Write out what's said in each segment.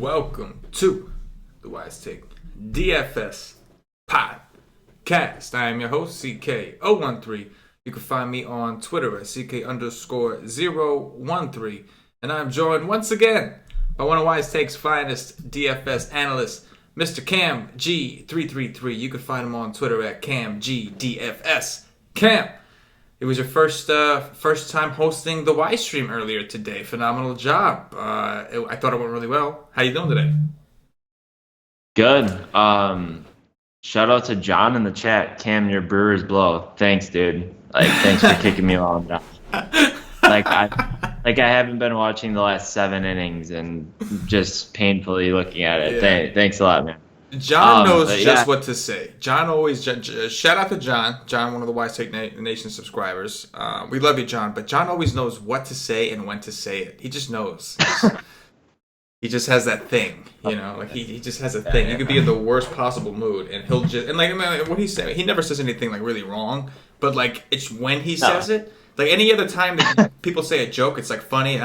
welcome to the Wise Take DFS podcast. I am your host, CK013. You can find me on Twitter at CK_013. And I'm joined once again by one of Wise Take's finest DFS analysts, Mr. KamG333. You can find him on Twitter at KamG DFS. Cam, it was your first time hosting the Y stream earlier today. Phenomenal job. I thought it went really well. How you doing today? Good. Shout out to John in the chat. Cam, your Brewers blow. Thanks, dude. Thanks for kicking me while I'm down. I haven't been watching the last 7 innings and just painfully looking at it. Yeah. Thanks a lot, man. John knows just what to say. John always shout out to John. John, one of the Wise Take Nation subscribers. We love you, John, but John always knows what to say and when to say it. He just knows. He just has that thing, you know. Like he just has a thing. You could be in the worst possible mood, and he'll just what he's saying. He never says anything like really wrong, but like it's when he says it. Like any other time that people say a joke, it's like funny.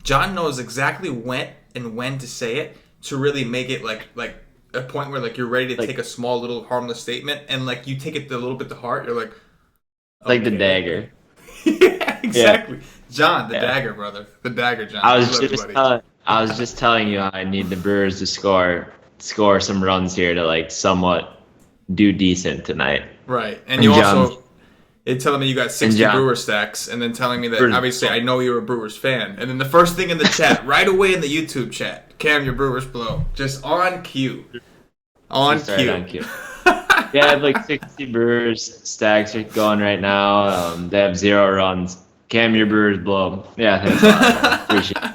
John knows exactly when to say it to really make it like a point where like you're ready to take a small little harmless statement, and like you take it a little bit to heart. You're like, okay. Like the dagger. Yeah, exactly. Yeah. John, the dagger, brother. The dagger, John. I was just telling you I need the Brewers to score some runs here to like somewhat do decent tonight. Right, and you also telling me you got 60 Brewer stacks, and then telling me that obviously I know you're a Brewers fan, and then the first thing in the chat, right away in the YouTube chat, Cam, your Brewers blow, just on cue. On cue. Yeah, I have like 60 Brewers stacks are going right now. They have 0 runs. Cam, your Brewers blow. Yeah, thanks a lot. Appreciate it.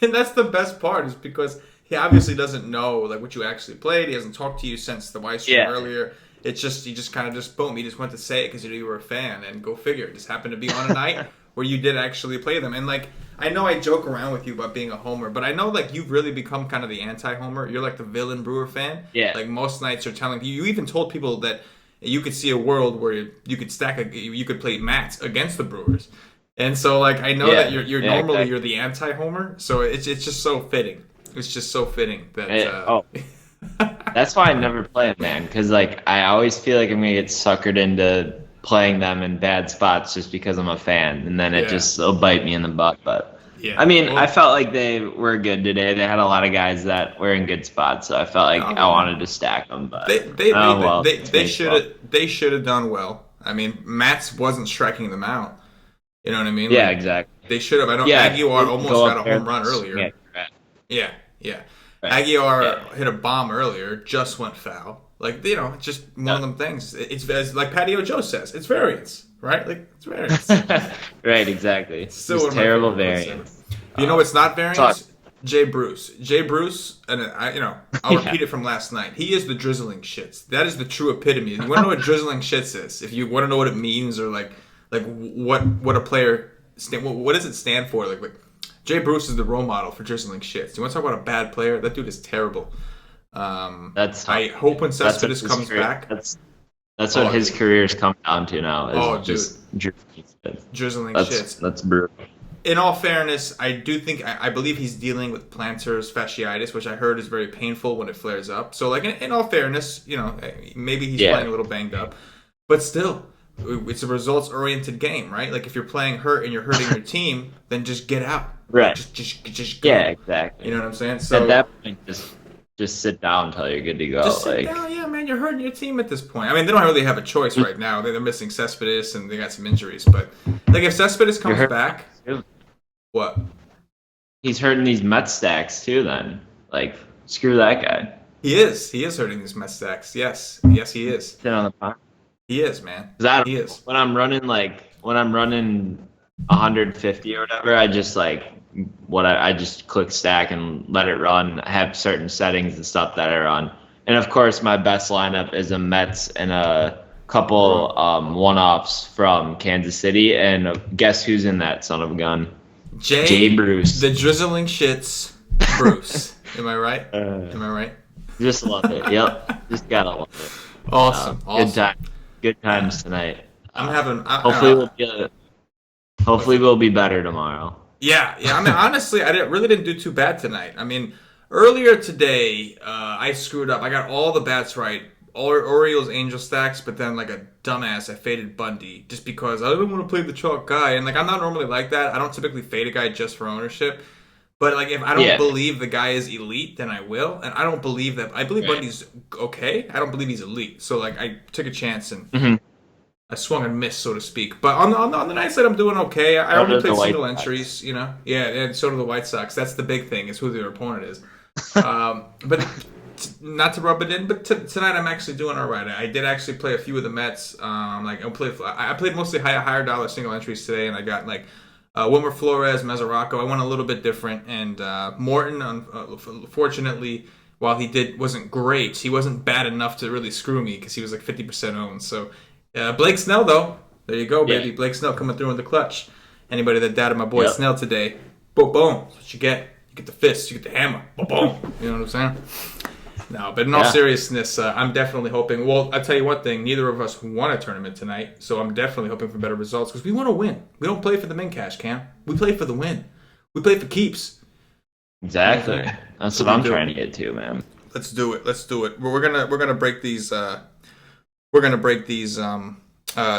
And that's the best part, is because he obviously doesn't know like what you actually played. He hasn't talked to you since the White stream earlier. It's just he just kind of boom. He just went to say it because you were a fan, and go figure. It just happened to be on a night where you did actually play them. And like I know I joke around with you about being a homer, but I know like you've really become kind of the anti-homer. You're like the villain Brewer fan. Yeah. Like most nights are telling you. You even told people that you could see a world where you could you could play Mats against the Brewers. And so, like, I know that you're normally you're the anti-homer, so it's just so fitting. It's just so fitting that. That's why I never play them, man. Because like I always feel like I'm gonna get suckered into playing them in bad spots just because I'm a fan, and then it'll bite me in the butt. But I mean, I felt like they were good today. They had a lot of guys that were in good spots, so I felt like I wanted to stack them. But they should have done well. I mean, Mats wasn't striking them out. You know what I mean? Yeah, exactly. They should have. I know Aguilar almost got a home run earlier. Yeah. Right. Aguilar hit a bomb earlier, just went foul. Like, you know, it's just one of them things. It's like Patio Joe says, it's variance, right? Like, it's variance. Right, exactly. It's still just terrible variance. You know what's not variance? Jay Bruce, and I'll repeat it from last night. He is the drizzling shits. That is the true epitome. You want to know what drizzling shits is? If you want to know what it means, or like what a player what does it stand for? Like Jay Bruce is the role model for drizzling shits. You want to talk about a bad player? That dude is terrible. I hope when Cespedes comes back. That's what his career's come down to now. Is just drizzling shits. That's brutal. In all fairness, I do think I believe he's dealing with plantar fasciitis, which I heard is very painful when it flares up. So like in all fairness, you know, maybe he's playing a little banged up, but still. It's a results-oriented game, right? Like if you're playing hurt and you're hurting your team, then just get out. Right. Just go. Yeah, exactly. You know what I'm saying? So at that point, just sit down until you're good to go. Just sit down. Yeah, man, you're hurting your team at this point. I mean, they don't really have a choice right now. They're missing Cespedes and they got some injuries. But like if Cespedes comes back, what? He's hurting these Mets stacks too. Then like screw that guy. He is hurting these Mets stacks. Yes, he is. Sit on the pond. He is, man. He is. When I'm running 150 or whatever, I just I just click stack and let it run. I have certain settings and stuff that I run. And of course, my best lineup is a Mets and a couple one-offs from Kansas City. And guess who's in that son of a gun? Jay Bruce. The drizzling shits Bruce. Am I right? Am I right? Just love it. Yep. Just gotta love it. Awesome. Good times tonight. Hopefully we'll be better tomorrow. Yeah. I mean, honestly, really didn't do too bad tonight. I mean, Earlier today, I screwed up. I got all the bats right. Orioles, Angel stacks, but then like a dumbass, I faded Bundy just because I didn't want to play the chalk guy. And like I'm not normally like that. I don't typically fade a guy just for ownership. But like if I don't believe the guy is elite, then I will. And I don't believe that. I believe Bundy's okay. I don't believe he's elite. So like I took a chance and I swung and missed, so to speak. But on the nights that I'm doing okay, I only play single entries. You know, and so do the White Sox. That's the big thing is who their opponent is. But not to rub it in, but tonight I'm actually doing all right. I did actually play a few of the Mets. I played mostly higher dollar single entries today, and I got like Wilmer Flores, Mesoraco. I went a little bit different, and Morton. Fortunately, while he wasn't great, he wasn't bad enough to really screw me because he was like 50% owned. So Blake Snell though, there you go, baby. Blake Snell coming through in the clutch. Anybody that doubted my boy Snell today, boom, boom. That's what you get. You get the fist, you get the hammer, boom, boom. You know what I'm saying? No, but in all seriousness, I'm definitely hoping. Well, I'll tell you one thing. Neither of us won a tournament tonight, so I'm definitely hoping for better results because we want to win. We don't play for the min cash, Cam. We play for the win. We play for keeps. Exactly. That's what I'm trying to get to, man. Let's do it. We're gonna break these.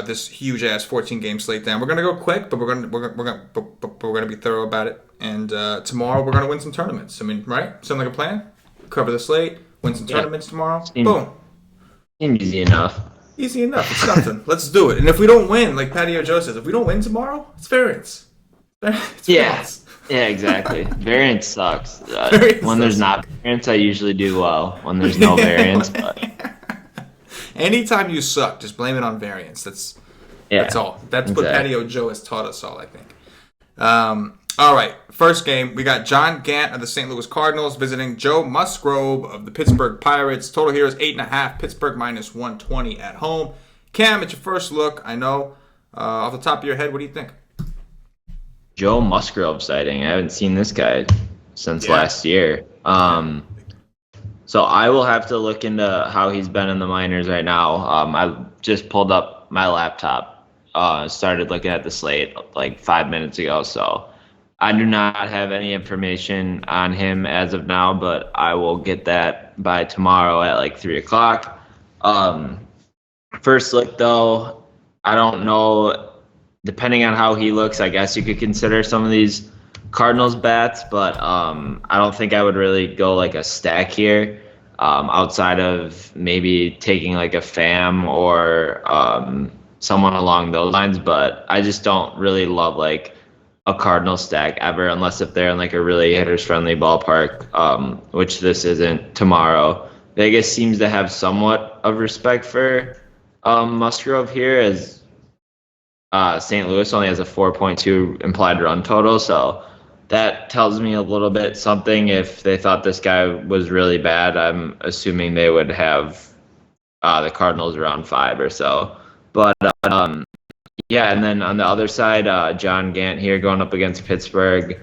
This huge ass 14 game slate down. We're gonna go quick, but we're gonna be thorough about it. And tomorrow we're gonna win some tournaments. I mean, right? Sound like a plan? Cover the slate. Win some tournaments tomorrow. Boom. Easy enough. Easy enough. It's nothing. Let's do it. And if we don't win, like Patio Joe says, if we don't win tomorrow, it's variance. Variance. Yeah, exactly. Variance sucks. When there's not variance, I usually do well. When there's no variance, but anytime you suck, just blame it on variance. That's all. That's what Patio Joe has taught us all, I think. All right, first game, we got John Gant of the St. Louis Cardinals visiting Joe Musgrove of the Pittsburgh Pirates. Total here is 8.5, Pittsburgh minus 120 at home. Cam, it's your first look. I know. Off the top of your head, what do you think? Joe Musgrove sighting. I haven't seen this guy since last year. So I will have to look into how he's been in the minors right now. I just pulled up my laptop, started looking at the slate like 5 minutes ago, so I do not have any information on him as of now, but I will get that by tomorrow at like 3 o'clock. First look, though, I don't know. Depending on how he looks, I guess you could consider some of these Cardinals bats, but I don't think I would really go like a stack here outside of maybe taking like a Pham or someone along those lines, but I just don't really love like a Cardinal stack ever, unless if they're in like a really hitters friendly ballpark, which this isn't tomorrow. Vegas seems to have somewhat of respect for Musgrove here, as St. Louis only has a 4.2 implied run total, so that tells me a little bit something. If they thought this guy was really bad, I'm assuming they would have the Cardinals around 5 or so. But yeah, and then on the other side, John Gant here going up against Pittsburgh.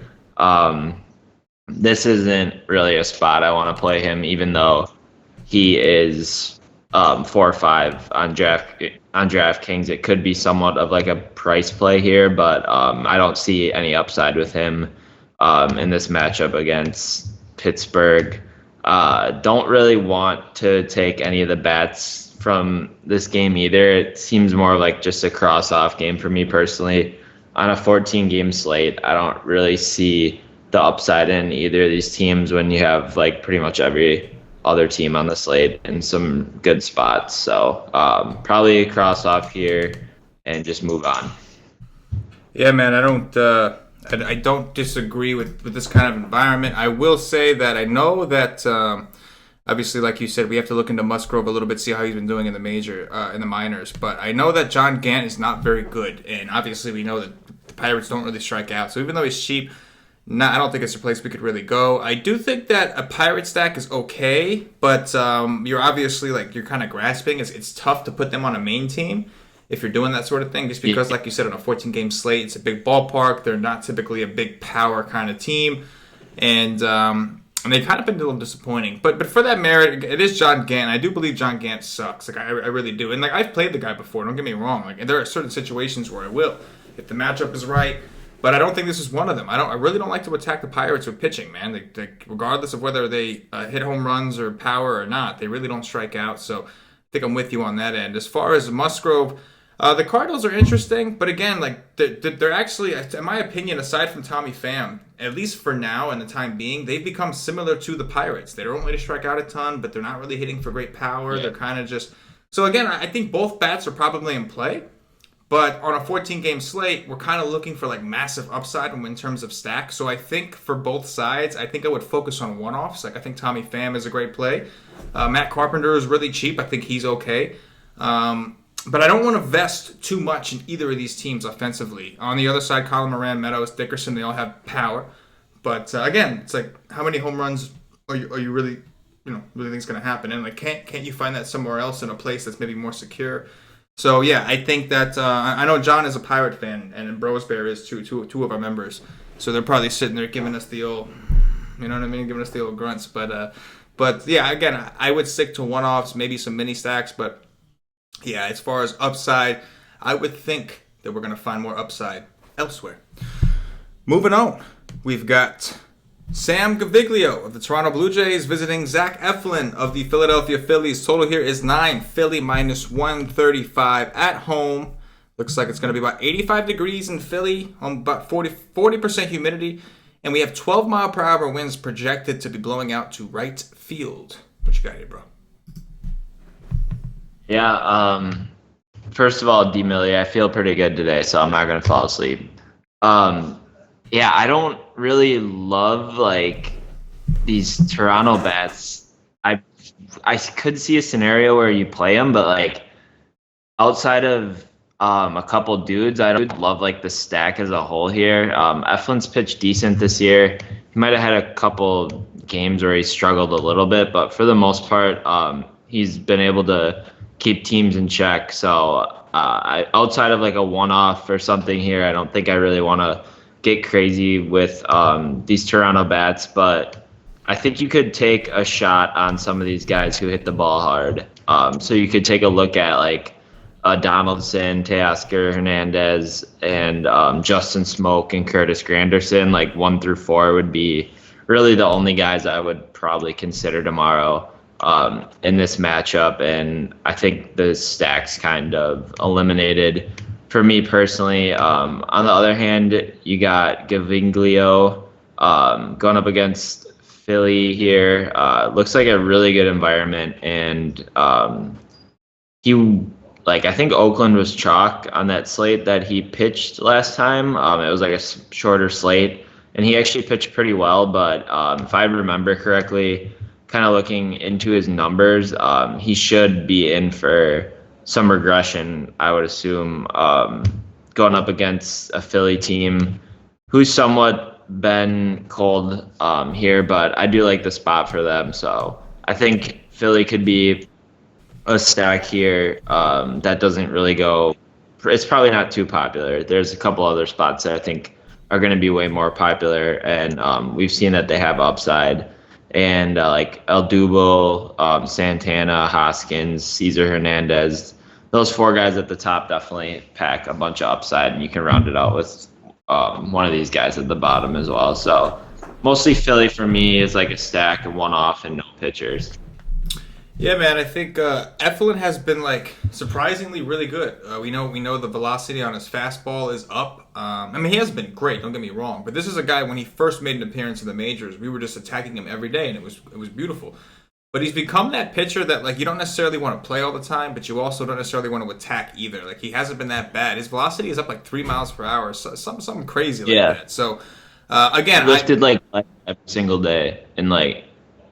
This isn't really a spot I want to play him, even though he is 4 or 5 on DraftKings. It could be somewhat of like a price play here, but I don't see any upside with him in this matchup against Pittsburgh. Don't really want to take any of the bats from this game either. It seems more like just a cross-off game for me personally. On a 14-game slate, I don't really see the upside in either of these teams when you have like pretty much every other team on the slate in some good spots. So probably a cross-off here and just move on. Yeah, man, I don't disagree with this kind of environment. I will say that I know that obviously, like you said, we have to look into Musgrove a little bit, see how he's been doing in the minors. But I know that John Gant is not very good, and obviously we know that the Pirates don't really strike out. So even though he's cheap, I don't think it's a place we could really go. I do think that a Pirate stack is okay, but you're obviously you're kind of grasping. It's tough to put them on a main team if you're doing that sort of thing, just because, like you said, on a 14-game slate, it's a big ballpark. They're not typically a big power kind of team, and they've kind of been a little disappointing. But for that merit, it is John Gant. I do believe John Gant sucks. I really do. And I've played the guy before. Don't get me wrong. There are certain situations where I will, if the matchup is right. But I don't think this is one of them. I really don't like to attack the Pirates with pitching, man. They regardless of whether they hit home runs or power or not, they really don't strike out. So I think I'm with you on that end. As far as Musgrove, the Cardinals are interesting, but again, like they're actually, in my opinion, aside from Tommy Pham, at least for now and the time being, they've become similar to the Pirates. They don't really strike out a ton, but they're not really hitting for great power. Yeah. They're kind of just... So again, I think both bats are probably in play. But on a 14-game slate, we're kind of looking for like massive upside in terms of stack. So I think for both sides, I think I would focus on one-offs. Like I think Tommy Pham is a great play. Matt Carpenter is really cheap. I think he's okay. But I don't want to vest too much in either of these teams offensively. On the other side, Colin Moran, Meadows, Dickerson, they all have power. But again, it's like how many home runs are you really think is going to happen? And like can't you find that somewhere else in a place that's maybe more secure? So, yeah, I think that I know John is a Pirate fan, and Bros Bear is two of our members. So they're probably sitting there giving us the old, you know what I mean, giving us the old grunts. But yeah, again, I would stick to one-offs, maybe some mini stacks. But, yeah, as far as upside, I would think that we're going to find more upside elsewhere. Moving on, we've got Sam Gaviglio of the Toronto Blue Jays visiting Zach Eflin of the Philadelphia Phillies. Total here is 9. Philly minus 135 at home. Looks like it's going to be about 85 degrees in Philly, on about 40% humidity. And we have 12-mile-per-hour winds projected to be blowing out to right field. What you got here, bro? Yeah, first of all, D-Millie, I feel pretty good today, so I'm not going to fall asleep. Yeah, I don't really love like these Toronto bats. I could see a scenario where you play them, but like outside of a couple dudes, I don't love like the stack as a whole here. Eflin's pitched decent this year. He might have had a couple games where he struggled a little bit, but for the most part, he's been able to keep teams in check. So outside of like a one-off or something here, I don't think I really want to get crazy with these Toronto bats, but I think you could take a shot on some of these guys who hit the ball hard. So you could take a look at like Donaldson, Teoscar Hernandez, and Justin Smoke and Curtis Granderson. Like 1 through 4 would be really the only guys I would probably consider tomorrow in this matchup. And I think the stack's kind of eliminated for me personally. On the other hand, you got Gaviglio going up against Philly here. Looks like a really good environment, and I think Oakland was chalk on that slate that he pitched last time. It was like a shorter slate, and he actually pitched pretty well. But if I remember correctly, kind of looking into his numbers, he should be in for some regression, I would assume, going up against a Philly team who's somewhat been cold here, but I do like the spot for them. So I think Philly could be a stack here that doesn't really go. It's probably not too popular. There's a couple other spots that I think are going to be way more popular, and we've seen that they have upside. And like El Dubo, Santana, Hoskins, Cesar Hernandez, those 4 guys at the top definitely pack a bunch of upside, and you can round it out with one of these guys at the bottom as well. So mostly Philly for me is like a stack, a one-off, and no pitchers. Yeah, man, I think Eflin has been like surprisingly really good. We know the velocity on his fastball is up. I mean, he has been great. Don't get me wrong, but this is a guy when he first made an appearance in the majors, we were just attacking him every day, and it was beautiful. But he's become that pitcher that like you don't necessarily want to play all the time, but you also don't necessarily want to attack either. Like he hasn't been that bad. His velocity is up like 3 miles per hour, so something crazy like that. So again, he lifted like every single day, and like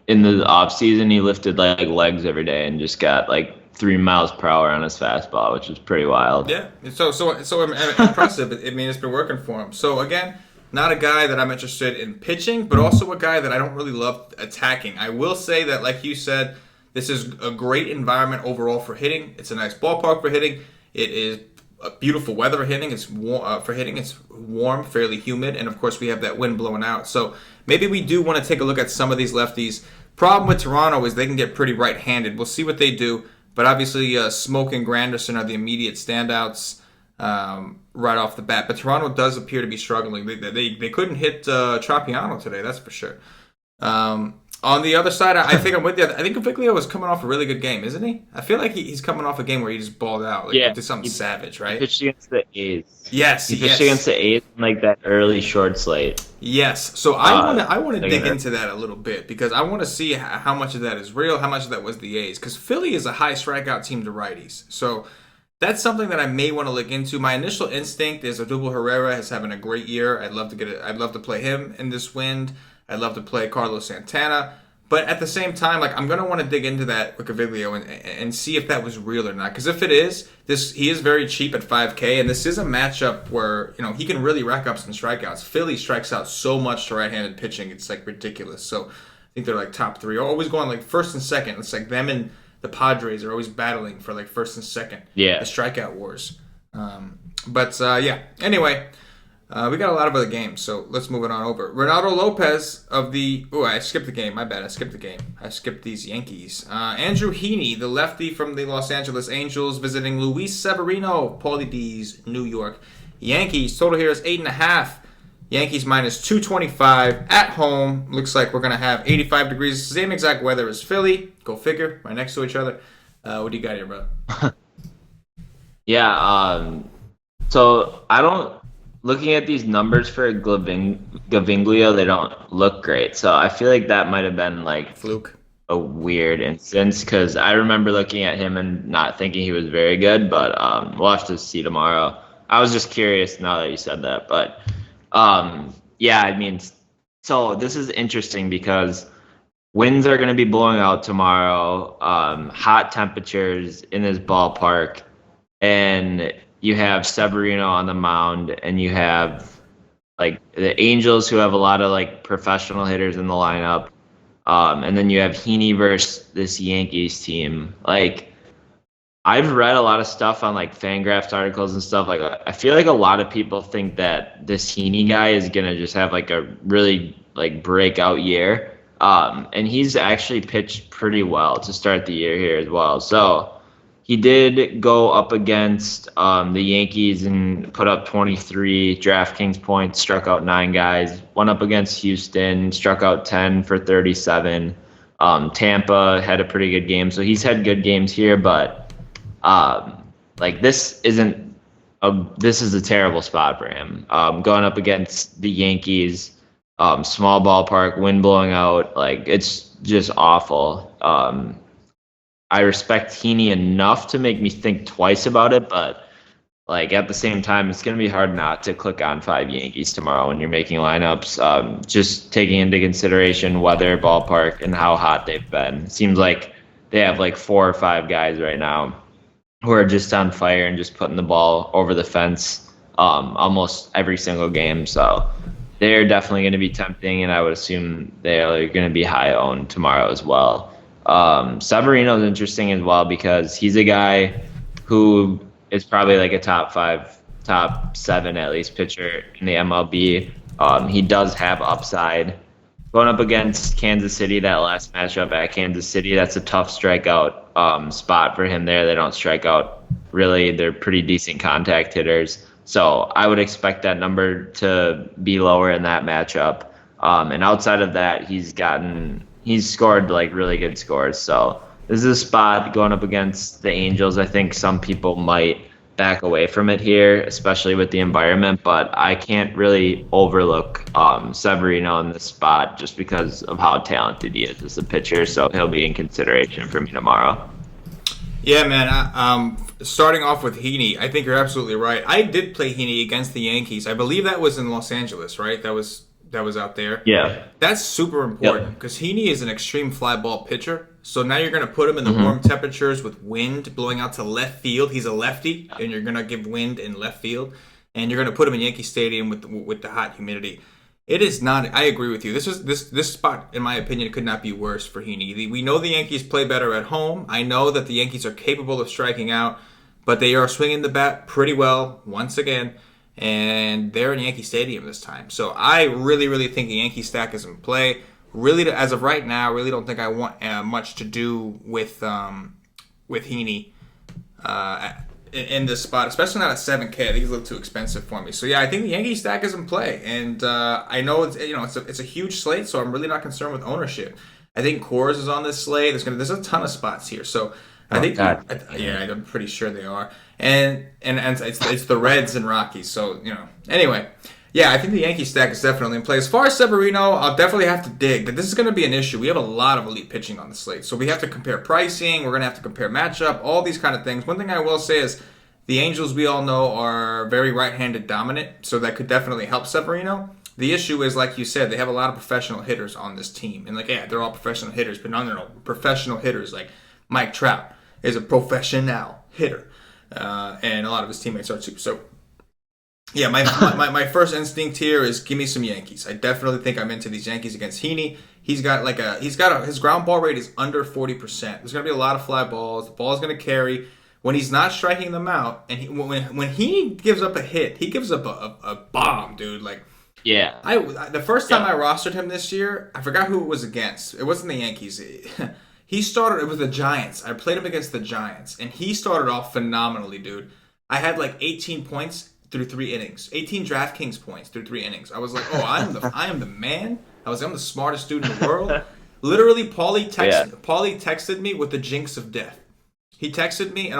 in the off season, he lifted like legs every day and just got like 3 miles per hour on his fastball, which is pretty wild. Yeah, so impressive. I mean, it's been working for him. So again, not a guy that I'm interested in pitching, but also a guy that I don't really love attacking. I will say that, like you said, this is a great environment overall for hitting. It's a nice ballpark for hitting. It is a beautiful weather for hitting. It's warm, fairly humid, and of course we have that wind blowing out. So maybe we do want to take a look at some of these lefties. Problem with Toronto is they can get pretty right-handed. We'll see what they do, but obviously Smoke and Granderson are the immediate standouts. right off the bat. But Toronto does appear to be struggling. They couldn't hit Tropiano today, that's for sure. On the other side, I think I'm with you. I think Viglio was coming off a really good game, isn't he? I feel like he's coming off a game where he just balled out. Like, did something savage, right? He pitched against the A's. Yes, he pitched against the A's in like that early short slate. Yes, so I want to dig into that a little bit because I want to see how much of that is real, how much of that was the A's. Because Philly is a high strikeout team to righties, so that's something that I may want to look into. My initial instinct is Odubel Herrera is having a great year. I'd love to play him in this wind. I'd love to play Carlos Santana. But at the same time, like, I'm going to want to dig into that with Viglio and see if that was real or not. Because if it is, he is very cheap at $5K, and this is a matchup where, he can really rack up some strikeouts. Philly strikes out so much to right-handed pitching, it's, like, ridiculous. So I think they're, like, top three. Always going, like, first and second. It's like them and the Padres are always battling for, like, first and second. Yeah. The strikeout wars. Anyway. We got a lot of other games, so let's move it on over. Ronaldo Lopez of the... Oh, I skipped the game. My bad. I skipped the game. I skipped these Yankees. Andrew Heaney, the lefty from the Los Angeles Angels, visiting Luis Severino, Paulie D's New York Yankees. Total here is 8.5. Yankees minus 225 at home. Looks like we're going to have 85 degrees. Same exact weather as Philly. Go figure. Right next to each other. What do you got here, bro? So I don't... Looking at these numbers for Gaviglio, they don't look great. So I feel like that might have been like fluke, a weird instance because I remember looking at him and not thinking he was very good. But we'll have to see tomorrow. I was just curious now that you said that. But so this is interesting because winds are going to be blowing out tomorrow. Hot temperatures in this ballpark, and you have Severino on the mound, and you have like the Angels who have a lot of like professional hitters in the lineup. And then you have Heaney versus this Yankees team. Like, I've read a lot of stuff on like Fangraphs articles and stuff. Like, I feel like a lot of people think that this Heaney guy is gonna just have like a really like breakout year. And he's actually pitched pretty well to start the year here as well. So he did go up against the Yankees and put up 23 DraftKings points, struck out 9 guys. Went up against Houston, struck out 10 for 37. Tampa had a pretty good game. So he's had good games here, but this is a terrible spot for him. Going up against the Yankees, small ballpark, wind blowing out, like it's just awful. I respect Heaney enough to make me think twice about it, but like at the same time, it's going to be hard not to click on 5 Yankees tomorrow when you're making lineups. Just taking into consideration weather, ballpark, and how hot they've been. It seems like they have like 4 or 5 guys right now who are just on fire and just putting the ball over the fence almost every single game. So they're definitely going to be tempting, and I would assume they're going to be high owned tomorrow as well. Severino is interesting as well because he's a guy who is probably like a top 5, top 7 at least pitcher in the MLB. He does have upside. Going up against Kansas City, that last matchup at Kansas City, that's a tough strikeout spot for him there. They don't strike out really. They're pretty decent contact hitters. So I would expect that number to be lower in that matchup. And outside of that, he's scored like really good scores. So this is a spot going up against the Angels. I think some people might back away from it here, especially with the environment, but I can't really overlook Severino in this spot just because of how talented he is as a pitcher. So he'll be in consideration for me tomorrow. Yeah, man. Starting off with Heaney, I think you're absolutely right. I did play Heaney against the Yankees. I believe that was in Los Angeles, right? That was out there. Yeah. That's super important because Heaney is an extreme fly ball pitcher. So now you're going to put him in the warm temperatures with wind blowing out to left field. He's a lefty, and you're going to give wind in left field. And you're going to put him in Yankee Stadium with the hot humidity. It is not. I agree with you. This spot, in my opinion, could not be worse for Heaney. We know the Yankees play better at home. I know that the Yankees are capable of striking out, but they are swinging the bat pretty well once again. And they're in Yankee Stadium this time. So I really, really think the Yankee stack is in play. Really, as of right now, really don't think I want much to do with Heaney. in this spot, especially not at 7K. I think it's a little too expensive for me. So yeah, I think the Yankee stack is in play, and I know it's a huge slate, so I'm really not concerned with ownership. I think Coors is on this slate. There's a ton of spots here, so I think I'm pretty sure they are, and it's the Reds and Rockies. So anyway. Yeah, I think the Yankee stack is definitely in play. As far as Severino, I'll definitely have to dig. But this is going to be an issue. We have a lot of elite pitching on the slate. So we have to compare pricing. We're going to have to compare matchup, all these kind of things. One thing I will say is the Angels, we all know, are very right-handed dominant. So that could definitely help Severino. The issue is, like you said, they have a lot of professional hitters on this team. And they're all professional hitters. But no. Professional hitters like Mike Trout is a professional hitter. And a lot of his teammates are too. So yeah, my first instinct here is give me some Yankees. I definitely think I'm into these Yankees against Heaney. His ground ball rate is under 40%. There's gonna be a lot of fly balls. The ball's gonna carry. When he's not striking them out, and when he gives up a hit, he gives up a bomb, dude. Yeah. The first time I rostered him this year, I forgot who it was against. It wasn't the Yankees. He started. It was the Giants. I played him against the Giants, and he started off phenomenally, dude. I had 18 points through 3 innings, 18 DraftKings points through 3 innings. I was like, I am the man. I'm the smartest dude in the world. Literally, Paulie texted me with the jinx of death. He texted me, and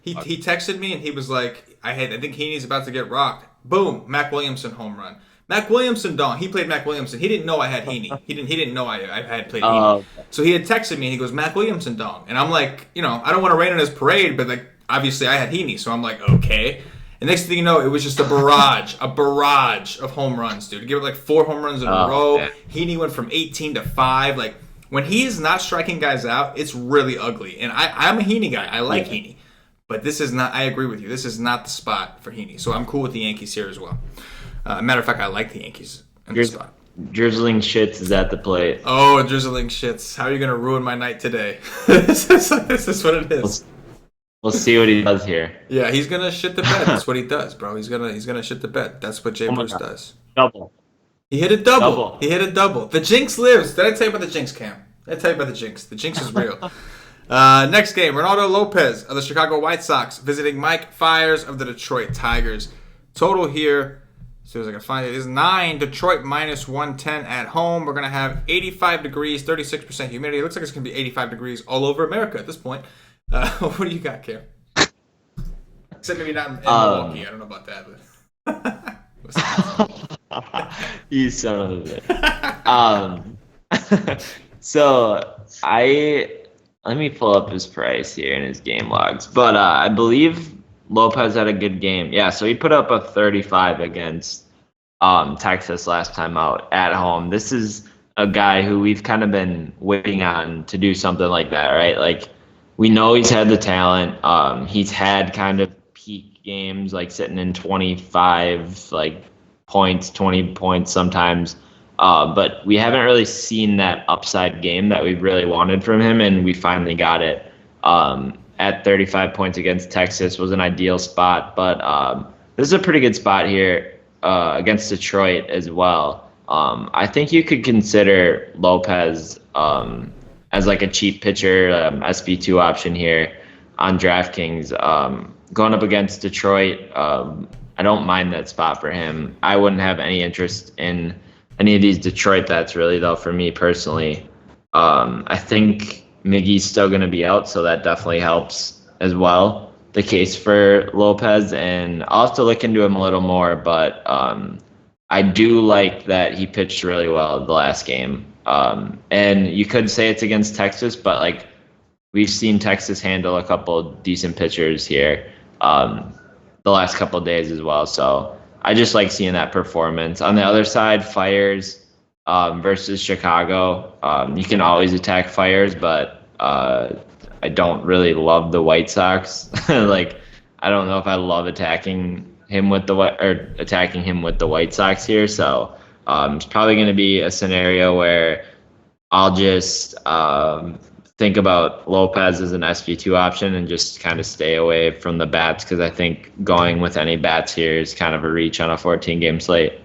he texted me, and he was like, I think Heaney's about to get rocked. Boom, Mac Williamson home run. Mac Williamson, he played Mac Williamson. He didn't know I had Heaney. He didn't know I had played Heaney. So he had texted me, and he goes, Mac Williamson dong. And I'm like, I don't want to rain on his parade, but obviously I had Heaney, so I'm like, okay. And next thing you know, it was just a barrage of home runs, dude. Give it 4 home runs in a row. Yeah. Heaney went from 18 to 5. When he is not striking guys out, it's really ugly. And I'm a Heaney guy. I like Heaney. But this is not, I agree with you, this is not the spot for Heaney. So I'm cool with the Yankees here as well. Matter of fact, I like the Yankees in this spot. Drizzling shits is at the plate. Oh, drizzling shits. How are you going to ruin my night today? This is what it is. We'll see what he does here. Yeah, he's gonna shit the bed. That's what he does, bro. He's gonna shit the bed. That's what Jay Bruce does. Double. He hit a double. He hit a double. The jinx lives. Did I tell you about the jinx, Cam? Did I tell you about the jinx? The jinx is real. Next game, Ronaldo Lopez of the Chicago White Sox visiting Mike Fiers of the Detroit Tigers. Total here, as soon as I can find it, is 9. Detroit minus 110 at home. We're gonna have 85 degrees, 36% humidity. It looks like it's gonna be 85 degrees all over America at this point. What do you got, Cam? Except maybe not in Milwaukee. I don't know about that, but you son of a bitch. So let me pull up his price here in his game logs. But I believe Lopez had a good game. Yeah, so he put up a 35 against Texas last time out at home. This is a guy who we've kind of been waiting on to do something like that, right? We know he's had the talent. He's had kind of peak games, sitting in 25 points, 20 points sometimes. But we haven't really seen that upside game that we really wanted from him, and we finally got it. At 35 points against Texas was an ideal spot, but this is a pretty good spot here against Detroit as well. I think you could consider Lopez as a cheap pitcher, SB2 option here on DraftKings. Going up against Detroit, I don't mind that spot for him. I wouldn't have any interest in any of these Detroit bets really, though, for me personally. I think Miggy's still going to be out, so that definitely helps as well. The case for Lopez, and I'll have to look into him a little more, but I do like that he pitched really well the last game. And you could say it's against Texas, but we've seen Texas handle a couple decent pitchers here the last couple of days as well. So I just like seeing that performance. On the other side, Fiers versus Chicago. You can always attack Fiers, but I don't really love the White Sox. I don't know if I love attacking him with the White Sox here. So it's probably going to be a scenario where I'll just think about Lopez as an SB2 option and just kind of stay away from the bats, because I think going with any bats here is kind of a reach on a 14-game slate.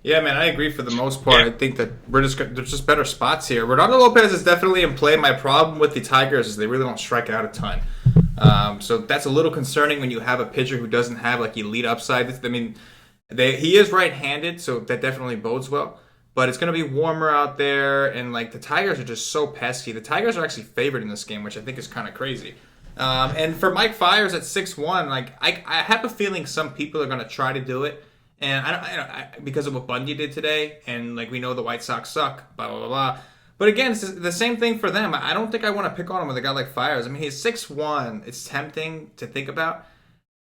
Yeah, man, I agree for the most part. I think that there's just better spots here. Ronaldo Lopez is definitely in play. My problem with the Tigers is they really don't strike out a ton. So that's a little concerning when you have a pitcher who doesn't have like elite upside. I mean, he is right-handed, so that definitely bodes well. But it's going to be warmer out there, and like the Tigers are just so pesky. The Tigers are actually favored in this game, which I think is kind of crazy. And for Mike Fiers at 6-1, like I have a feeling some people are going to try to do it, and because of what Bundy did today, and like we know the White Sox suck, blah blah blah blah. But again, it's the same thing for them. I don't think I want to pick on him with a guy like Fiers. I mean, he's 6-1. It's tempting to think about,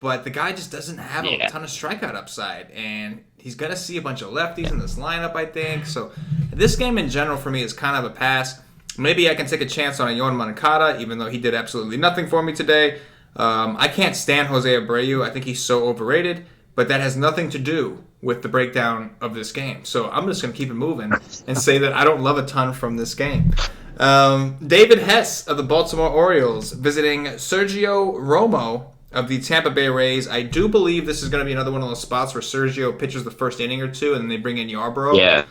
but the guy just doesn't have a ton of strikeout upside, and he's going to see a bunch of lefties in this lineup, I think. So this game in general for me is kind of a pass. Maybe I can take a chance on a Yohan Moncada, even though he did absolutely nothing for me today. I can't stand Jose Abreu. I think he's so overrated, but that has nothing to do with the breakdown of this game. So I'm just going to keep it moving and say that I don't love a ton from this game. David Hess of the Baltimore Orioles visiting Sergio Romo of the Tampa Bay Rays. I do believe this is going to be another one of those spots where Sergio pitches the first inning or two and then they bring in Yarbrough. Yeah.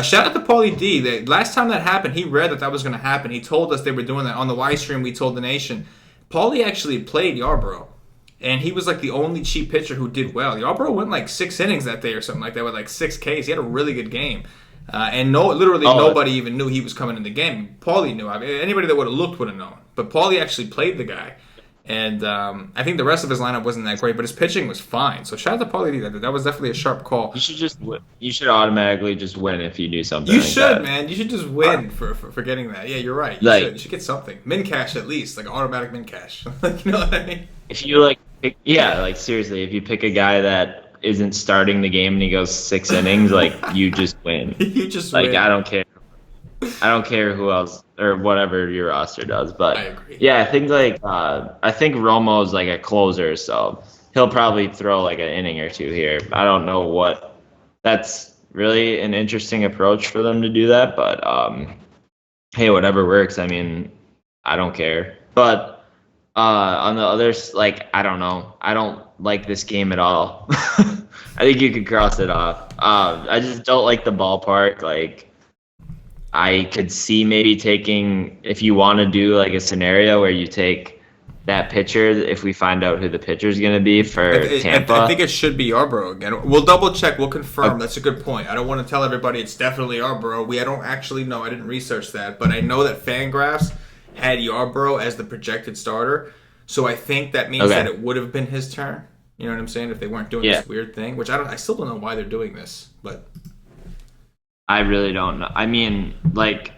Shout out to Paulie D. The last time that happened, he read that was going to happen. He told us they were doing that on the Y stream. We told the nation. Paulie actually played Yarbrough, and he was like the only cheap pitcher who did well. Yarbrough went like 6 innings that day or something like that with like 6 Ks. He had a really good game. And nobody even knew he was coming in the game. Paulie knew. I mean, anybody that would have looked would have known. But Paulie actually played the guy. And I think the rest of his lineup wasn't that great, but his pitching was fine. So shout out to Paulie D. That was definitely a sharp call. You should automatically just win if you do something. You like should, that. man. You should just win for getting that. Yeah, you're right. You should get something. Min cash at least, like automatic min cash. Like, you know what I mean? If you seriously, if you pick a guy that isn't starting the game and he goes 6 innings, like you just win. You just win. I don't care. I don't care who else or whatever your roster does, but I agree. Yeah, I think Romo's like a closer, so he'll probably throw like an inning or two here. I don't know what. That's really an interesting approach for them to do that, but hey, whatever works. I mean, I don't care. But on the others, like I don't know. I don't like this game at all. I think you could cross it off. I just don't like the ballpark. Like. I could see maybe taking, if you want to do like a scenario where you take that pitcher, if we find out who the pitcher is going to be for Tampa. I think it should be Yarbrough again. We'll double check. We'll confirm. That's a good point. I don't want to tell everybody it's definitely Yarbrough. I don't actually know. I didn't research that. But I know that FanGraphs had Yarbrough as the projected starter. So I think that means that it would have been his turn. You know what I'm saying? If they weren't doing this weird thing, which I still don't know why they're doing this, but... I really don't know. I mean, like,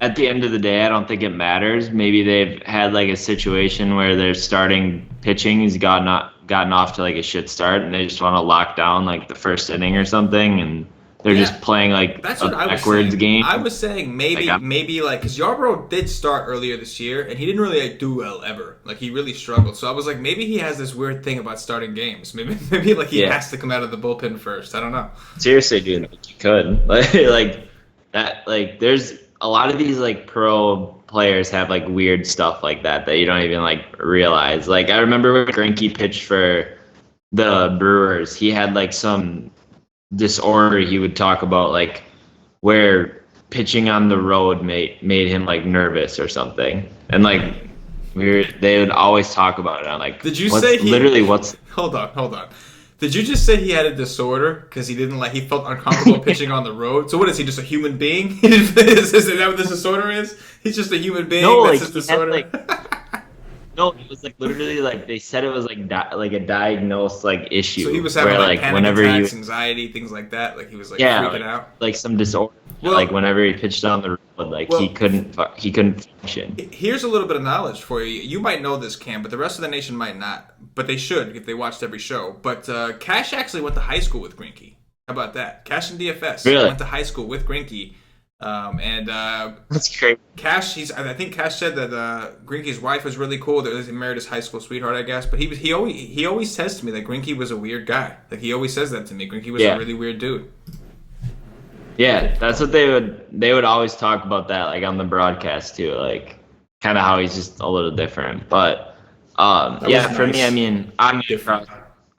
at the end of the day, I don't think it matters. Maybe they've had, like, a situation where their starting pitching has gotten off to, like, a shit start, and they just want to lock down, like, the first inning or something, and they're just playing, like, a backwards game. I was saying maybe, because Yarbrough did start earlier this year, and he didn't really like, do well ever. Like, he really struggled. So I was like, maybe he has this weird thing about starting games. Maybe like, he has to come out of the bullpen first. I don't know. Seriously, dude, like, you could. Like, that, like, there's a lot of these, like, pro players have, like, weird stuff like that you don't even, like, realize. Like, I remember when Greinke pitched for the Brewers, he had, like, some disorder he would talk about, like where pitching on the road made him like nervous or something, and like they would always talk about it. I'm like, did you say what's hold on, did you just say he had a disorder because he felt uncomfortable pitching on the road? So what is he, just a human being? Is that what this disorder is? He's just a human being. No, that's like, his disorder. No, it was like literally like they said it was like like a diagnosed like issue. So he was having where, like panic attacks, anxiety, things like that. Like he was like freaking out. Like some disorder. Well, like whenever he pitched on the road, like he couldn't function. Here's a little bit of knowledge for you. You might know this, Cam, but the rest of the nation might not. But they should if they watched every show. But Cash actually went to high school with Greinke. How about that? Cash and DFS went to high school with Greinke. That's great. Cash, I think Cash said that Greinke's wife was really cool. That he married his high school sweetheart, I guess. But he always says to me that Greinke was a weird guy. Like he always says that to me. Greinke was a really weird dude. Yeah, that's what they would always talk about that, like on the broadcast too, like kind of how he's just a little different. But for me, I mean, I'm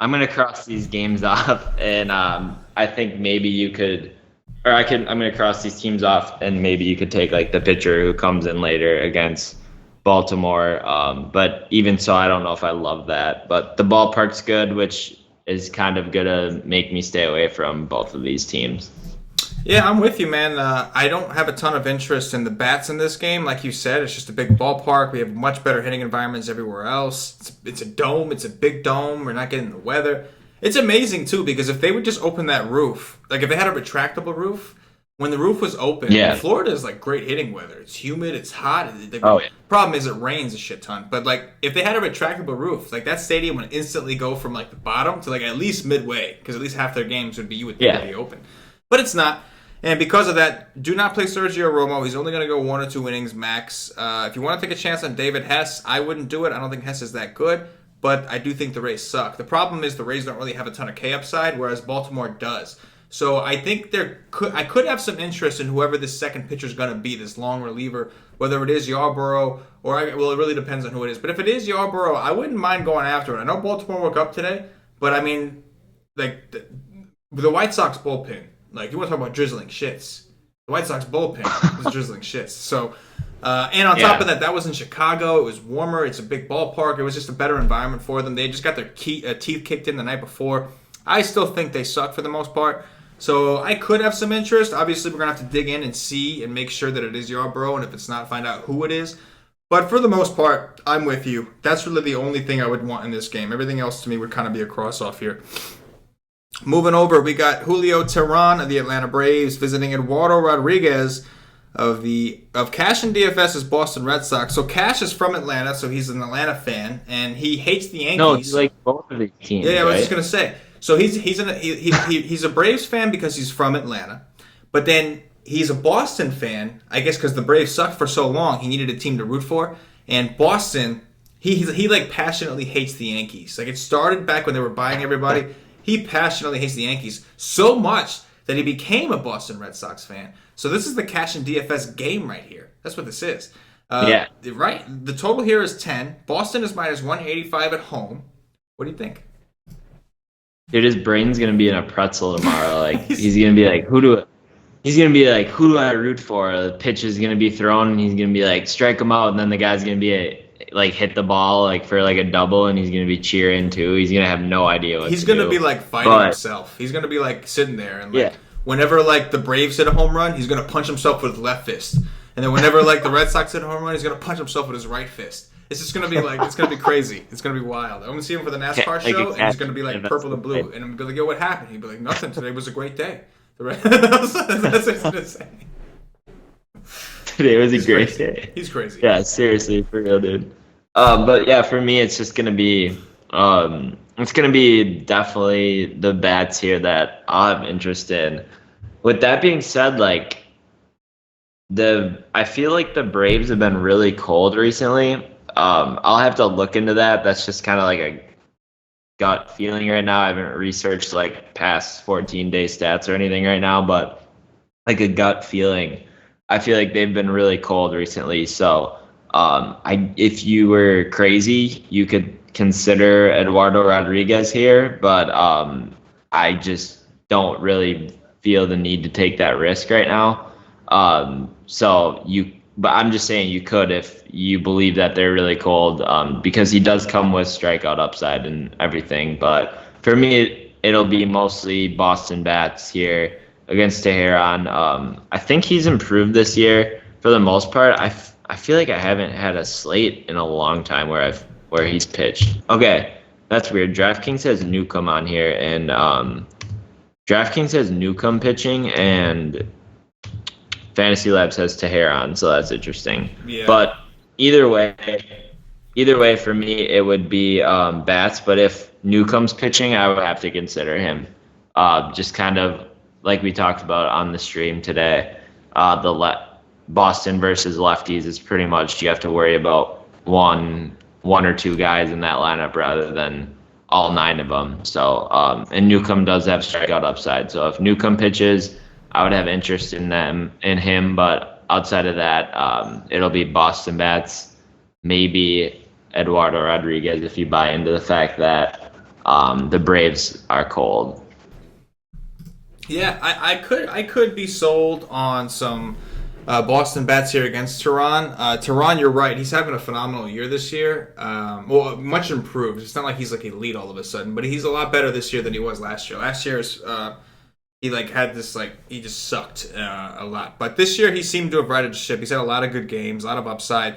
gonna cross these games off, and I think maybe you could. Or I'm going to cross these teams off, and maybe you could take like the pitcher who comes in later against Baltimore. But even so, I don't know if I love that. But the ballpark's good, which is kind of going to make me stay away from both of these teams. Yeah, I'm with you, man. I don't have a ton of interest in the bats in this game. Like you said, it's just a big ballpark. We have much better hitting environments everywhere else. It's a dome. It's a big dome. We're not getting the weather. It's amazing, too, because if they would just open that roof, like if they had a retractable roof, when the roof was open, Florida is like great hitting weather. It's humid. It's hot. The problem is it rains a shit ton. But like if they had a retractable roof, like that stadium would instantly go from like the bottom to like at least midway, because at least half their games would be would be open. But it's not. And because of that, do not play Sergio Romo. He's only going to go 1 or 2 innings max. If you want to take a chance on David Hess, I wouldn't do it. I don't think Hess is that good. But I do think the Rays suck. The problem is the Rays don't really have a ton of K upside, whereas Baltimore does. So I think I could have some interest in whoever this second pitcher is going to be, this long reliever, whether it is Yarbrough or, it really depends on who it is. But if it is Yarbrough, I wouldn't mind going after it. I know Baltimore woke up today, but I mean, like the White Sox bullpen, like you want to talk about drizzling shits. The White Sox bullpen was drizzling shits. So, and on top of that, that was in Chicago. It was warmer. It's a big ballpark. It was just a better environment for them. They just got their teeth kicked in the night before. I still think they suck for the most part. So I could have some interest. Obviously, we're going to have to dig in and see and make sure that it is Yarbrough, and if it's not, find out who it is. But for the most part, I'm with you. That's really the only thing I would want in this game. Everything else to me would kind of be a cross-off here. Moving over, we got Julio Teheran of the Atlanta Braves visiting Eduardo Rodriguez of Cash and DFS's Boston Red Sox. So Cash is from Atlanta, so he's an Atlanta fan, and he hates the Yankees. No, he's like both of these teams. Yeah, I was just going to say. So he's a Braves fan because he's from Atlanta, but then he's a Boston fan, I guess, because the Braves sucked for so long. He needed a team to root for, and Boston, he like passionately hates the Yankees. Like it started back when they were buying everybody. He passionately hates the Yankees so much that he became a Boston Red Sox fan. So this is the Cash and DFS game right here. That's what this is. Right. The total here is 10. Boston is minus 185 at home. What do you think? Dude, his brain's gonna be in a pretzel tomorrow. Like he's gonna be like, who do I root for? The pitch is gonna be thrown, and he's gonna be like, strike him out, and then the guy's gonna be like hit the ball like for like a double, and he's gonna be cheering too. He's gonna have no idea what. He's gonna be like fighting himself. He's gonna be like sitting there and like whenever like the Braves hit a home run, he's gonna punch himself with his left fist, and then whenever like the Red Sox hit a home run, he's gonna punch himself with his right fist. It's just gonna be like it's gonna be crazy. It's gonna be wild. I'm gonna see him for the NASCAR show, and he's gonna be like purple and blue, and I'm gonna be like, "Yo, what happened?" He'd be like, "Nothing. Today was a great day." That's what he's gonna say. Today was a great day. He's crazy. Yeah, seriously, for real, dude. But yeah, for me, it's just gonna be definitely the bats here that I have interest in. With that being said, like I feel like the Braves have been really cold recently. I'll have to look into that. That's just kind of like a gut feeling right now. I haven't researched like past 14-day stats or anything right now, but like a gut feeling. I feel like they've been really cold recently. So if you were crazy, you could consider Eduardo Rodriguez here, but I just don't really feel the need to take that risk right now. But I'm just saying you could if you believe that they're really cold, because he does come with strikeout upside and everything. But for me, it'll be mostly Boston bats here against Teheran. I think he's improved this year for the most part. I feel like I haven't had a slate in a long time where he's pitched. Okay, that's weird. DraftKings has Newcomb on here, and DraftKings has Newcomb pitching, and Fantasy Labs has Teheran, so that's interesting. Yeah. But either way for me, it would be bats. But if Newcomb's pitching, I would have to consider him. Just kind of like we talked about on the stream today. Boston versus lefties is pretty much you have to worry about one or two guys in that lineup rather than all 9 of them. So and Newcomb does have strikeout upside. So if Newcomb pitches, I would have interest in him, but outside of that, it'll be Boston bats, maybe Eduardo Rodriguez if you buy into the fact that the Braves are cold. Yeah, I could be sold on some Boston bats here against Tehran. Tehran, you're right. He's having a phenomenal year this year. Well, much improved. It's not like he's like elite all of a sudden, but he's a lot better this year than he was last year. Last year, he like had this like he just sucked a lot. But this year, he seemed to have righted the ship. He's had a lot of good games, a lot of upside.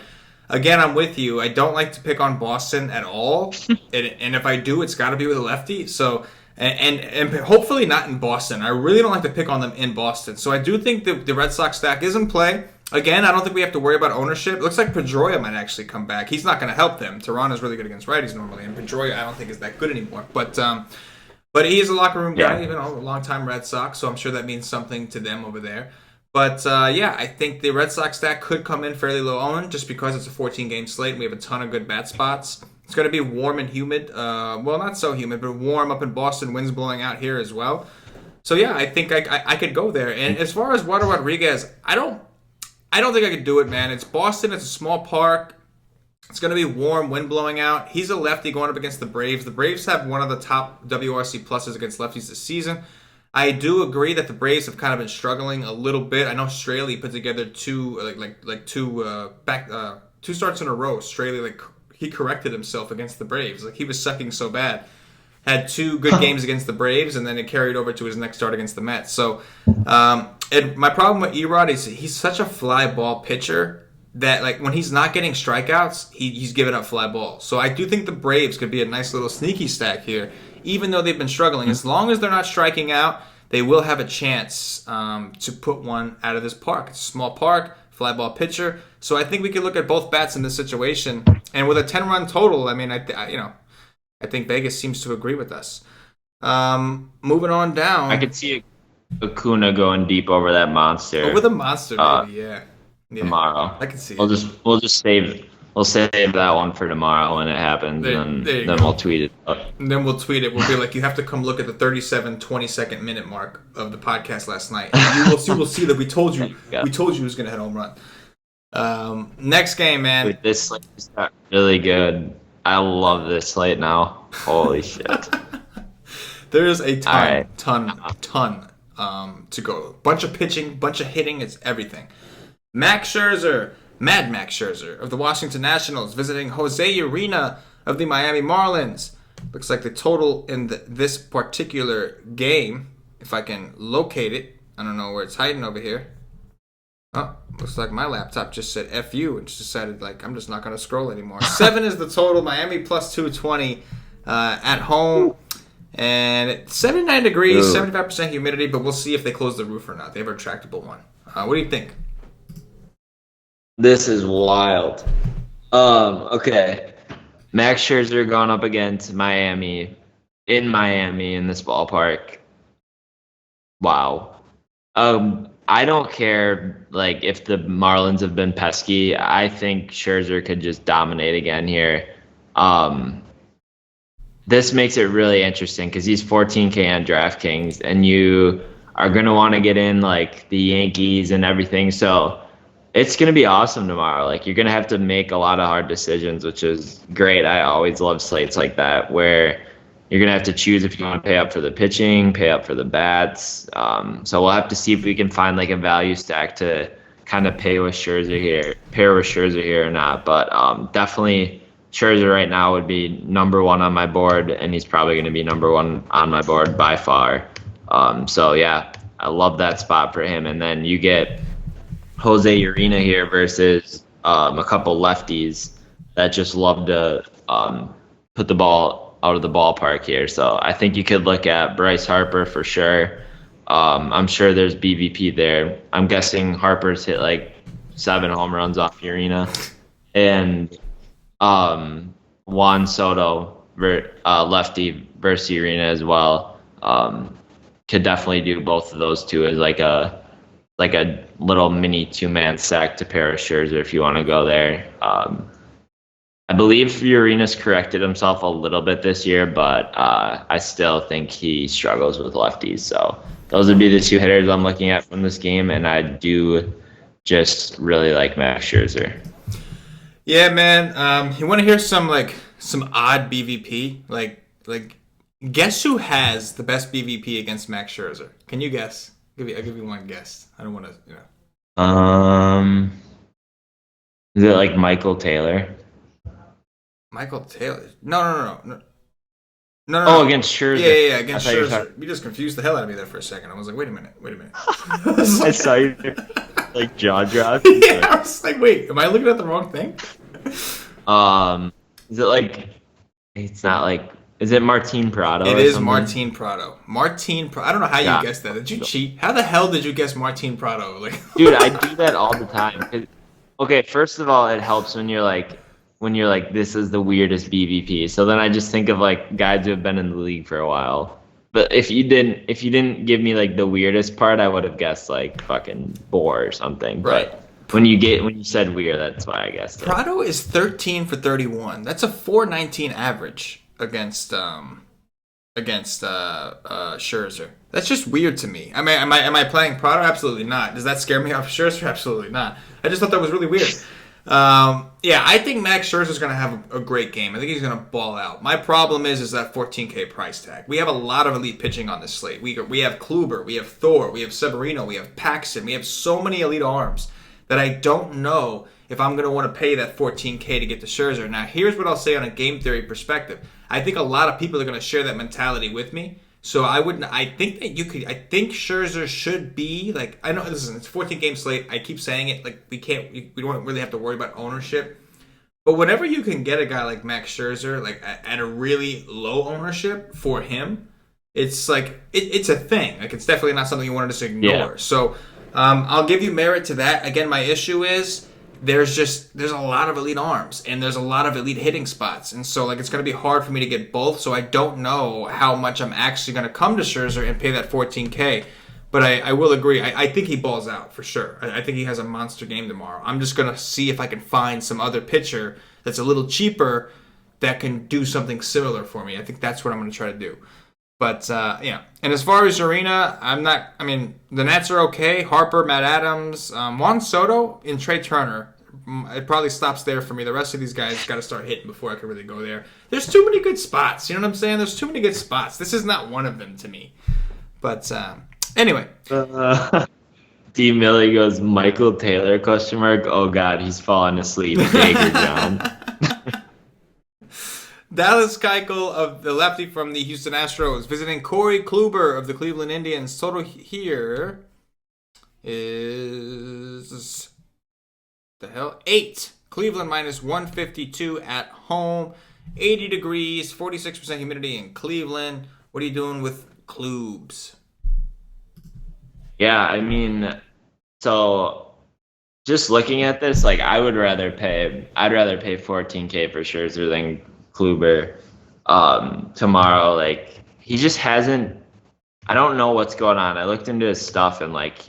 Again, I'm with you. I don't like to pick on Boston at all, and if I do, it's got to be with a lefty. So. And hopefully not in Boston. I really don't like to pick on them in Boston. So I do think the Red Sox stack is in play. Again, I don't think we have to worry about ownership. It looks like Pedroia might actually come back. He's not going to help them. Tehran is really good against righties normally, and Pedroia I don't think is that good anymore. But he is a locker room guy, a long-time Red Sox, so I'm sure that means something to them over there. But I think the Red Sox stack could come in fairly low owned just because it's a 14-game slate and we have a ton of good bat spots. It's going to be warm and humid. Well, not so humid, but warm up in Boston. Winds blowing out here as well. So yeah, I think I could go there. And as far as Eduardo Rodriguez, I don't think I could do it, man. It's Boston. It's a small park. It's going to be warm, wind blowing out. He's a lefty going up against the Braves. The Braves have one of the top WRC pluses against lefties this season. I do agree that the Braves have kind of been struggling a little bit. I know Straley put together two starts in a row. Straley he corrected himself against the Braves. Like he was sucking so bad. Had two good games against the Braves, and then it carried over to his next start against the Mets. So my problem with Erod is he's such a fly ball pitcher that like when he's not getting strikeouts, he's giving up fly balls. So I do think the Braves could be a nice little sneaky stack here, even though they've been struggling. As long as they're not striking out, they will have a chance to put one out of this park. It's a small park. Fly ball pitcher. So I think we could look at both bats in this situation. And with a 10-run total, I mean, I think Vegas seems to agree with us. Moving on down. I could see Acuna going deep over that monster. Over the monster, maybe, yeah. Tomorrow. I can see We'll just save that one for tomorrow when it happens, and then we'll tweet it up. And then we'll tweet it. We'll be like, you have to come look at the 22nd minute mark of the podcast last night. And you will see that we told you he was going to hit home run. Next game, man. Dude, this slate is really good. I love this slate now. Holy shit. There's a ton to go. Bunch of pitching, bunch of hitting. It's everything. Mad Max Scherzer of the Washington Nationals visiting Jose Urena of the Miami Marlins. Looks like the total in this particular game, if I can locate it, I don't know where it's hiding over here. Oh, looks like my laptop just said FU and just decided like I'm just not going to scroll anymore. 7 is the total. Miami plus 220 at home. And it's 79 degrees, 75% humidity, but we'll see if they close the roof or not. They have a retractable one. What do you think? This is wild. Okay. Max Scherzer going up against Miami in this ballpark. Wow. I don't care like if the Marlins have been pesky. I think Scherzer could just dominate again here. This makes it really interesting because he's 14K on DraftKings, and you are going to want to get in like the Yankees and everything. So it's going to be awesome tomorrow. Like you're going to have to make a lot of hard decisions, which is great. I always love slates like that where you're going to have to choose if you want to pay up for the pitching, pay up for the bats. So we'll have to see if we can find like a value stack to kind of pair with Scherzer here or not. But definitely Scherzer right now would be number one on my board, and he's probably going to be number one on my board by far. So yeah, I love that spot for him. And then you get Jose Urena here versus a couple lefties that just love to put the ball out of the ballpark here. So I think you could look at Bryce Harper for sure. I'm sure there's BVP there. I'm guessing Harper's hit like 7 home runs off Urena. And Juan Soto, lefty versus Urena as well. Could definitely do both of those two as like a little mini 2-man stack to pair with Scherzer if you want to go there. I believe Urena's corrected himself a little bit this year, but I still think he struggles with lefties. So those would be the 2 hitters I'm looking at from this game, and I do just really like Max Scherzer. Yeah, man. You want to hear some odd BVP? Like guess who has the best BVP against Max Scherzer? Can you guess? I'll give you one guess. I don't want to, Is it like Michael Taylor? Michael Taylor? No. Oh, against Scherzer. Yeah, against Scherzer. You just confused the hell out of me there for a second. I was like, wait a minute. I saw you like jaw drop. Yeah, I was like, wait, am I looking at the wrong thing? Is it like? It's not like. Is it Martin Prado? It is Martin Prado. I don't know how you guessed that. Did you cheat? How the hell did you guess Martin Prado? Like, dude, I do that all the time. Okay, first of all, it helps when you're like, this is the weirdest BVP. So then I just think of like guys who have been in the league for a while. But if you didn't give me like the weirdest part, I would have guessed like fucking Bohr or something. Right. But when you said weird, that's why I guessed it. Prado is 13 for 31. That's a 419 average against Scherzer. That's just weird to me. I mean, am I playing Prado? Absolutely not. Does that scare me off Scherzer? Absolutely not. I just thought that was really weird. Yeah, I think Max Scherzer's going to have a great game. I think he's going to ball out. My problem is that $14K price tag. We have a lot of elite pitching on this slate. We have Kluber, we have Thor, we have Severino, we have Paxton. We have so many elite arms that I don't know if I'm going to want to pay that $14K to get to Scherzer. Now, here's what I'll say on a game theory perspective. I think a lot of people are going to share that mentality with me. So I think Scherzer should be like, I know it's a 14-game slate. I keep saying it, like we don't really have to worry about ownership. But whenever you can get a guy like Max Scherzer, like at a really low ownership for him, it's like it's a thing. Like it's definitely not something you want to just ignore. Yeah. So I'll give you merit to that. Again, my issue is there's a lot of elite arms and there's a lot of elite hitting spots, and so like it's going to be hard for me to get both. So I don't know how much I'm actually going to come to Scherzer and pay that $14K. But I will agree. I think he balls out for sure. I think he has a monster game tomorrow. I'm just going to see if I can find some other pitcher that's a little cheaper that can do something similar for me. I think that's what I'm going to try to do. But, yeah. And as far as Arena, the Nats are okay. Harper, Matt Adams, Juan Soto, and Trey Turner. It probably stops there for me. The rest of these guys got to start hitting before I can really go there. There's too many good spots. You know what I'm saying? There's too many good spots. This is not one of them to me. But, anyway. D. Millie goes, Michael Taylor, ? Oh, God, he's falling asleep. Dagger John. Dallas Keuchel of the lefty from the Houston Astros visiting Corey Kluber of the Cleveland Indians. Total here is 8. Cleveland minus 152 at home. 80 degrees, 46% humidity in Cleveland. What are you doing with Klubs? Yeah, so just looking at this, like I'd rather pay $14K for Scherzer than Kluber tomorrow. Like he just hasn't. I don't know what's going on. I looked into his stuff and like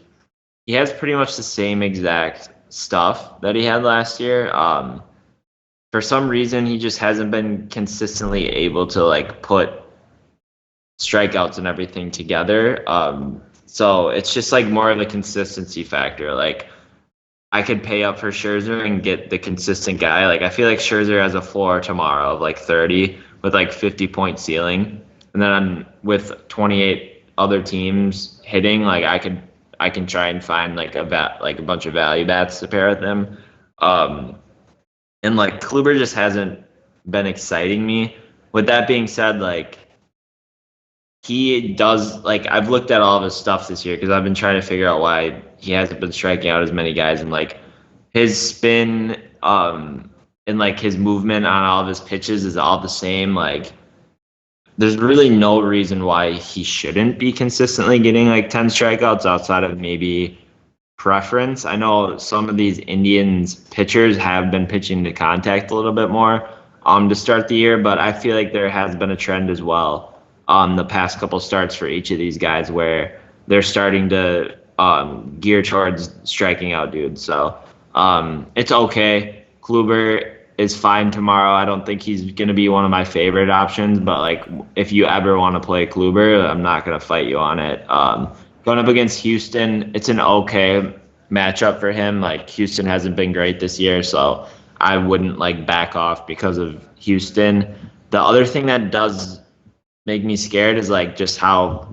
he has pretty much the same exact stuff that he had last year. For some reason, he just hasn't been consistently able to like put strikeouts and everything together. So it's just like more of a consistency factor. Like I could pay up for Scherzer and get the consistent guy. Like I feel like Scherzer has a floor tomorrow of like 30 with like 50-point ceiling, and then with 28 other teams hitting, like I can try and find like a bunch of value bats to pair with them. And like Kluber just hasn't been exciting me. With that being said, like he does, like I've looked at all of his stuff this year because I've been trying to figure out why he hasn't been striking out as many guys, and like his spin and like his movement on all of his pitches is all the same. Like there's really no reason why he shouldn't be consistently getting like 10 strikeouts outside of maybe preference. I know some of these Indians pitchers have been pitching to contact a little bit more to start the year, but I feel like there has been a trend as well on the past couple starts for each of these guys where they're starting to gear towards striking out dudes. So it's okay. Kluber is fine tomorrow. I don't think he's going to be one of my favorite options, but like if you ever want to play Kluber, I'm not going to fight you on it. Going up against Houston, it's an okay matchup for him. Like Houston hasn't been great this year, so I wouldn't like back off because of Houston. The other thing that does make me scared is like just how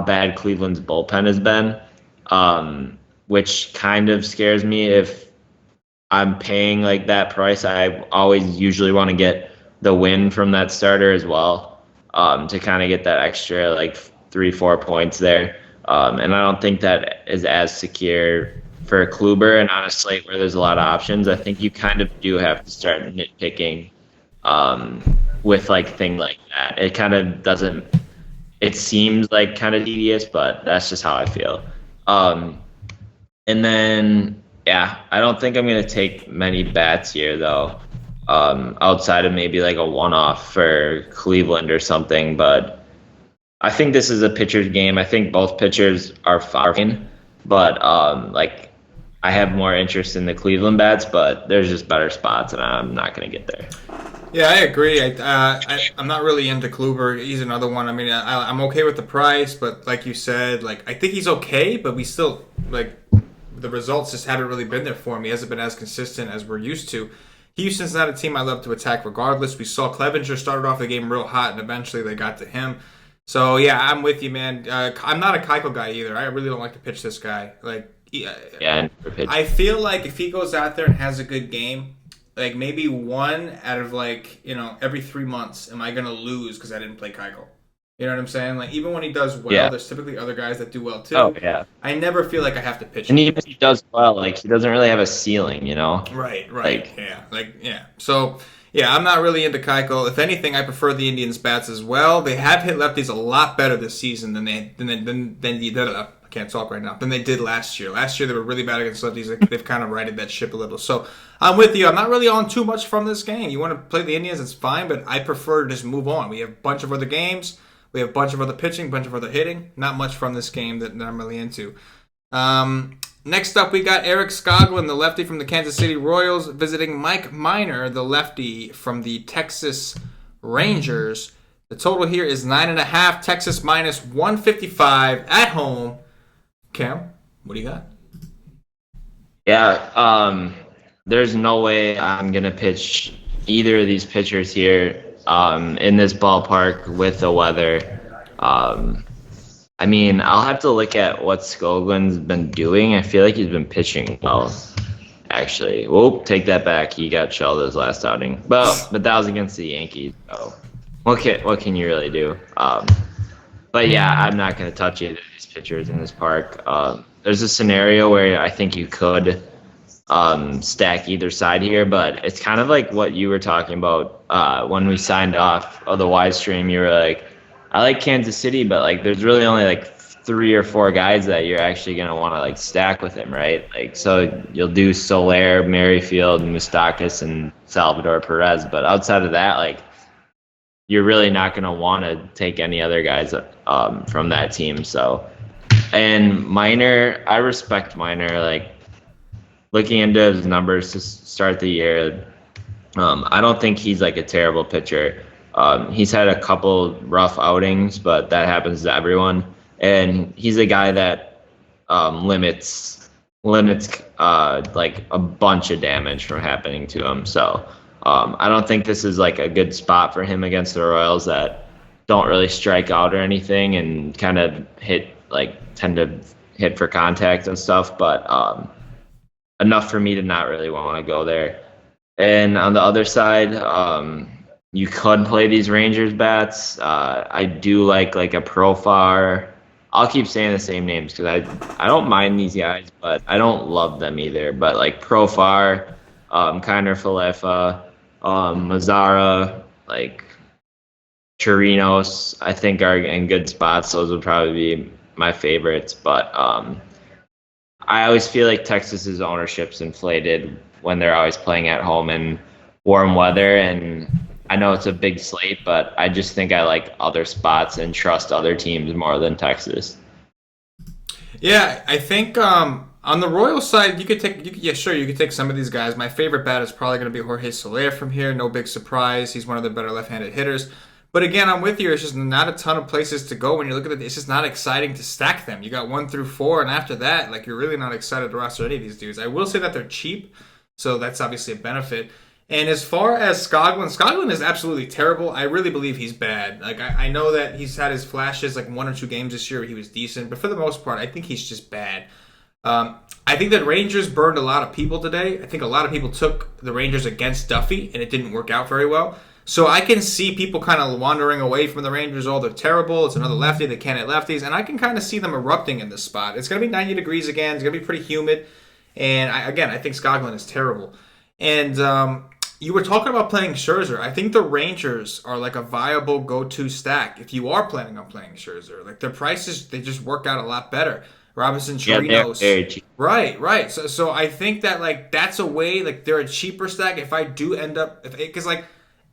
bad Cleveland's bullpen has been. which kind of scares me. If I'm paying like that price, I always usually want to get the win from that starter as well, to kind of get that extra like 3-4 points there. And I don't think that is as secure for Kluber, and on a slate where there's a lot of options. I think you kind of do have to start nitpicking with like thing like that. It kind of doesn't. It seems like kind of tedious, but that's just how I feel. And then, yeah, I don't think I'm going to take many bats here, though, outside of maybe like a one-off for Cleveland or something. But I think this is a pitcher's game. I think both pitchers are fine, but like I have more interest in the Cleveland bats, but there's just better spots, and I'm not going to get there. Yeah, I agree. I'm not really into Kluber. He's another one. I mean, I'm okay with the price, but like you said, like I think he's okay, but we still like the results just haven't really been there for him. He hasn't been as consistent as we're used to. Houston's not a team I love to attack regardless. We saw Clevenger started off the game real hot, and eventually they got to him. So yeah, I'm with you, man. I'm not a Keuchel guy either. I really don't like to pitch this guy. Like, Yeah, I feel like if he goes out there and has a good game, like maybe one out of like, every 3 months, am I going to lose because I didn't play Keuchel? You know what I'm saying? Like, even when he does well, there's typically other guys that do well too. Oh, yeah. I never feel like I have to pitch And him. even if he does well, like he doesn't really have a ceiling, you know? Right. Yeah. So, yeah, I'm not really into Keuchel. If anything, I prefer the Indians' bats as well. They have hit lefties a lot better this season than they I can't talk right now, than they did last year. Last year, they were really bad against lefties. They've kind of righted that ship a little. So, I'm with you. I'm not really on too much from this game. You want to play the Indians, it's fine, but I prefer to just move on. We have a bunch of other games. We have a bunch of other pitching, a bunch of other hitting. Not much from this game that I'm really into. Next up, we got Eric Skoglund, the lefty from the Kansas City Royals, visiting Mike Minor, the lefty from the Texas Rangers. The total here is 9.5. Texas minus 155 at home. Cam, what do you got? Yeah, there's no way I'm going to pitch either of these pitchers here in this ballpark with the weather. I mean, I'll have to look at what Skoglund's been doing. I feel like he's been pitching well, actually. Whoop, take that back. He got shelled his last outing. But that was against the Yankees. So what can you really do? But yeah, I'm not going to touch either of these pitchers in this park. There's a scenario where I think you could stack either side here, but it's kind of like what you were talking about when we signed off of the Y stream. You were like, I like Kansas City, but like there's really only like 3 or 4 guys that you're actually going to want to like stack with him, right? Like, so you'll do Soler, Merrifield, Moustakas, and Salvador Perez, but outside of that, like you're really not going to want to take any other guys from that team. So, and Minor, I respect Minor. Like looking into his numbers to start the year, I don't think he's like a terrible pitcher. He's had a couple rough outings, but that happens to everyone. And he's a guy that limits like a bunch of damage from happening to him. So I don't think this is like a good spot for him against the Royals that don't really strike out or anything and kind of tend to hit for contact and stuff. But enough for me to not really want to go there. And on the other side, you could play these Rangers bats. I do like a Profar. I'll keep saying the same names because I don't mind these guys, but I don't love them either. But like Profar, Kiner Falefa, Mazzara, like Chirinos, I think are in good spots. Those would probably be my favorites. But I always feel like Texas's ownership's inflated when they're always playing at home in warm weather, and I know it's a big slate, but I just think I like other spots and trust other teams more than Texas. Yeah, I think on the Royals side, you could take some of these guys. My favorite bat is probably going to be Jorge Soler from here. No big surprise. He's one of the better left-handed hitters. But again, I'm with you. It's just not a ton of places to go when you look at it. It's just not exciting to stack them. You got 1 through 4, and after that, like you're really not excited to roster any of these dudes. I will say that they're cheap, so that's obviously a benefit. And as far as Skoglund is absolutely terrible. I really believe he's bad. Like I know that he's had his flashes, like 1 or 2 games this year where he was decent, but for the most part, I think he's just bad. I think that Rangers burned a lot of people today. I think a lot of people took the Rangers against Duffy, and it didn't work out very well. So I can see people kind of wandering away from the Rangers. Oh, they're terrible. It's another lefty. They can't hit lefties. And I can kind of see them erupting in this spot. It's going to be 90 degrees again. It's going to be pretty humid. And I think Skoglund is terrible. And you were talking about playing Scherzer. I think the Rangers are like a viable go-to stack if you are planning on playing Scherzer. Like their prices, they just work out a lot better. Robinson, Chirinos. Yeah, very cheap. Right. So I think that like that's a way, like they're a cheaper stack if I do end up, because like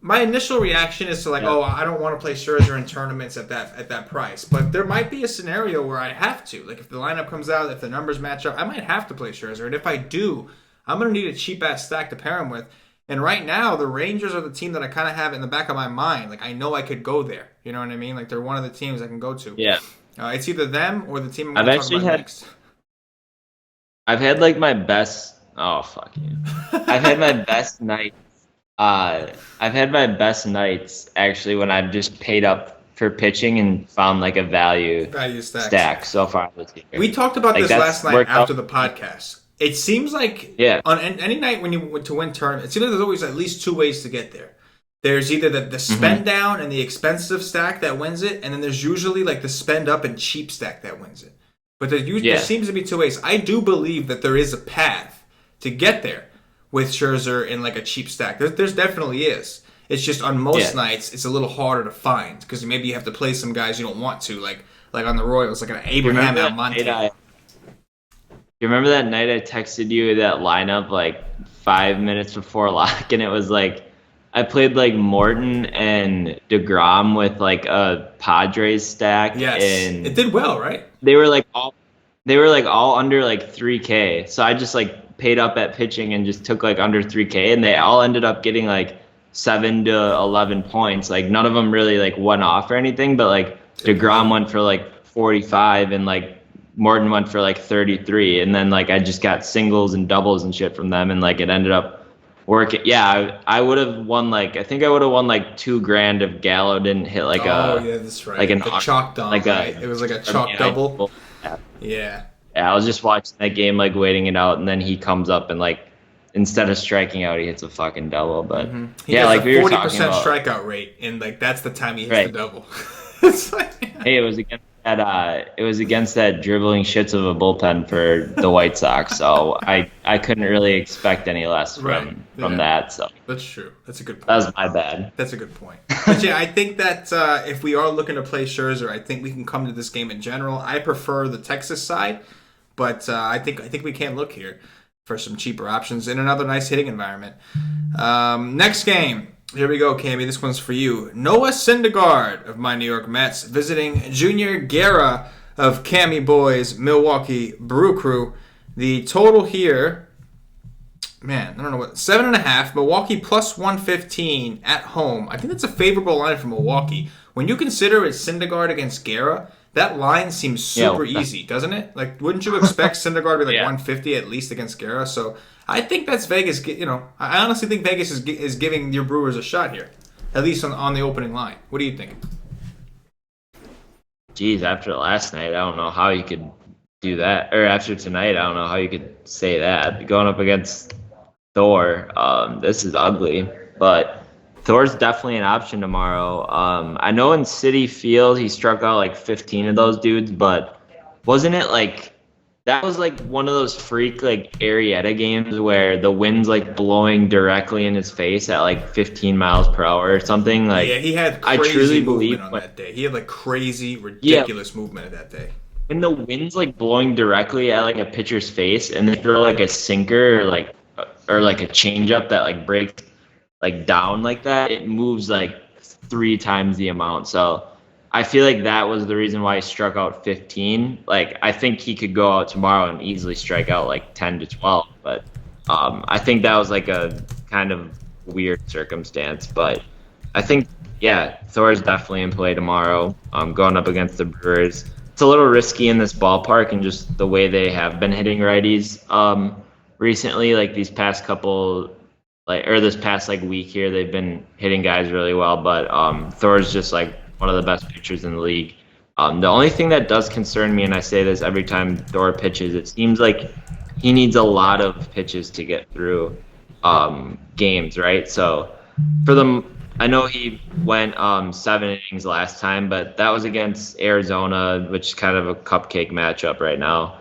my initial reaction is to like, oh, I don't want to play Scherzer in tournaments at that price. But there might be a scenario where I have to. Like if the lineup comes out, if the numbers match up, I might have to play Scherzer. And if I do, I'm going to need a cheap-ass stack to pair him with. And right now, the Rangers are the team that I kind of have in the back of my mind. Like I know I could go there. You know what I mean? Like they're one of the teams I can go to. Yeah. It's either them or the team I'm going to talk about next. I've had like my best. Oh fuck you! I've had my best nights. I've had my best nights actually when I've just paid up for pitching and found like a value stack so far this year. We talked about this last night after the podcast. It seems like on any night when you went to win tournament, it seems like there's always at least two ways to get there. There's either the spend down and the expensive stack that wins it, and then there's usually like the spend up and cheap stack that wins it. But there seems to be two ways. I do believe that there is a path to get there with Scherzer in like a cheap stack. There's definitely is. It's just on most nights it's a little harder to find because maybe you have to play some guys you don't want to, like on the Royals, like an Abraham Almonte. You remember that night I texted you that lineup like 5 minutes before lock, and it was like I played like Morton and DeGrom with like a Padres stack. Yes, and it did well, right? They were like all under like 3K. So I just like paid up at pitching and just took like under 3K, and they all ended up getting like 7 to 11 points. Like none of them really like went off or anything, but like DeGrom went for like 45 and like Morton went for like 33, and then like I just got singles and doubles and shit from them, and like it ended up working. Yeah, I would have won like I think I would have won like $2,000 if Gallo didn't hit like that's right. Like an chalk dom, like right? It was like a chalk double. Yeah, I was just watching that game like waiting it out, and then he comes up and like instead of striking out, he hits a fucking double. But he has like we were talking about 40% strikeout rate, and like that's the time he hits the double. Hey, it was against that dribbling shits of a bullpen for the White Sox, so I couldn't really expect any less from that. So that's true. That's a good point. That was my bad. That's a good point. But yeah, I think that if we are looking to play Scherzer, I think we can come to this game in general. I prefer the Texas side, but I think we can look here for some cheaper options in another nice hitting environment. Next game. Here we go, Cammy. This one's for you. Noah Syndergaard of my New York Mets visiting Junior Guerra of Cammy Boy's Milwaukee Brew Crew. The total here, man, I don't know what, 7.5. Milwaukee plus 115 at home. I think that's a favorable line for Milwaukee. When you consider it's Syndergaard against Guerra, that line seems super easy, doesn't it? Like, wouldn't you expect Syndergaard to be like 150 at least against Guerra? So I think that's Vegas. I honestly think Vegas is giving your Brewers a shot here, at least on the opening line. What do you think? Geez, after last night, I don't know how you could do that. Or after tonight, I don't know how you could say that. Going up against Thor, this is ugly, but Thor's definitely an option tomorrow. I know in Citi Field he struck out like 15 of those dudes, but wasn't it like that was like one of those freak like Arrieta games where the wind's like blowing directly in his face at like 15 miles per hour or something? Like, yeah, he had crazy I truly believe on that day. He had like crazy, ridiculous movement that day. When the wind's like blowing directly at like a pitcher's face, and they throw like a sinker or like a changeup that like breaks like down like that, it moves like 3 times the amount. So I feel like that was the reason why he struck out 15. Like, I think he could go out tomorrow and easily strike out like 10 to 12. But I think that was like a kind of weird circumstance. But I think, Thor is definitely in play tomorrow. Going up against the Brewers. It's a little risky in this ballpark and just the way they have been hitting righties recently. Like these past couple, this past like week here, they've been hitting guys really well. But Thor's just like one of the best pitchers in the league. The only thing that does concern me, and I say this every time Thor pitches, it seems like he needs a lot of pitches to get through games, right? So for them, I know he went 7 innings last time, but that was against Arizona, which is kind of a cupcake matchup right now.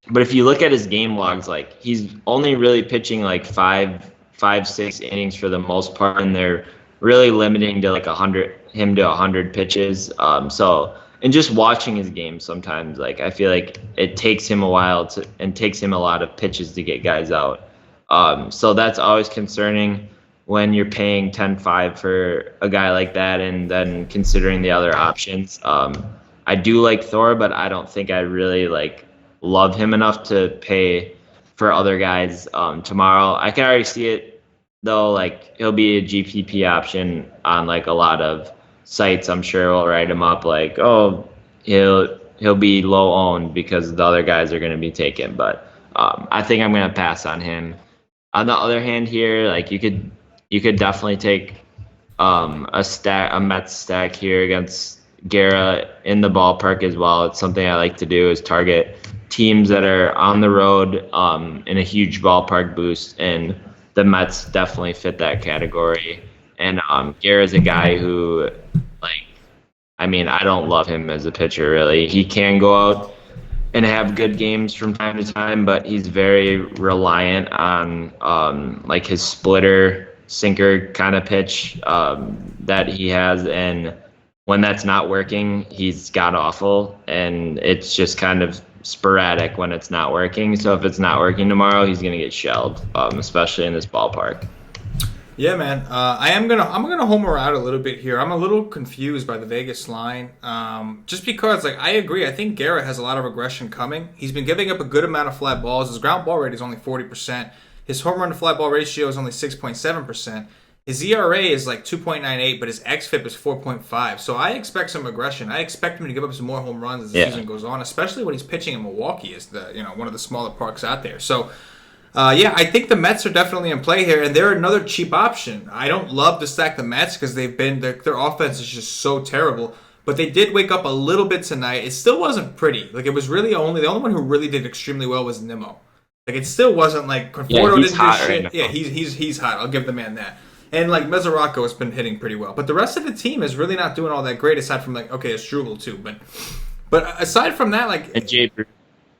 But if you look at his game logs, like he's only really pitching like 6 innings for the most part, and they're really limiting to like 100 pitches. And just watching his game sometimes, like I feel like it takes him a while and takes him a lot of pitches to get guys out. So that's always concerning when you're paying 10-5 for a guy like that, and then considering the other options. I do like Thor, but I don't think I really love him enough to pay for other guys tomorrow. I can already see it though. Like he'll be a GPP option on like a lot of sites. I'm sure we'll write him up like, oh, he'll be low owned because the other guys are going to be taken. But I think I'm going to pass on him. On the other hand, here, like you could definitely take a Mets stack here against Guerra in the ballpark as well. It's something I like to do, is target teams that are on the road in a huge ballpark boost, and the Mets definitely fit that category. And Guerra's a guy who, I don't love him as a pitcher, really. He can go out and have good games from time to time, but he's very reliant on his splitter sinker kind of pitch that he has, and when that's not working, he's god awful, and it's just kind of sporadic when it's not working. So if it's not working tomorrow, he's gonna get shelled, especially in this ballpark. Yeah, man. I'm gonna homer out a little bit here. I'm a little confused by the Vegas line, just because I agree. I think Guerra has a lot of aggression coming. He's been giving up a good amount of fly balls. His ground ball rate is only 40%. His home run to fly ball ratio is only 6.7%. His ERA is 2.98, but his xFIP is 4.5. So I expect some aggression. I expect him to give up some more home runs as the season goes on, especially when he's pitching in Milwaukee, is one of the smaller parks out there. So I think the Mets are definitely in play here, and they're another cheap option. I don't love to stack the Mets because their offense is just so terrible. But they did wake up a little bit tonight. It still wasn't pretty. It was really the only one who really did extremely well was Nimmo. It still wasn't Conforto didn't do shit. Right, yeah, he's hot. I'll give the man that. And Mesoraco has been hitting pretty well, but the rest of the team is really not doing all that great. Aside from it's Struble too, but aside from that, and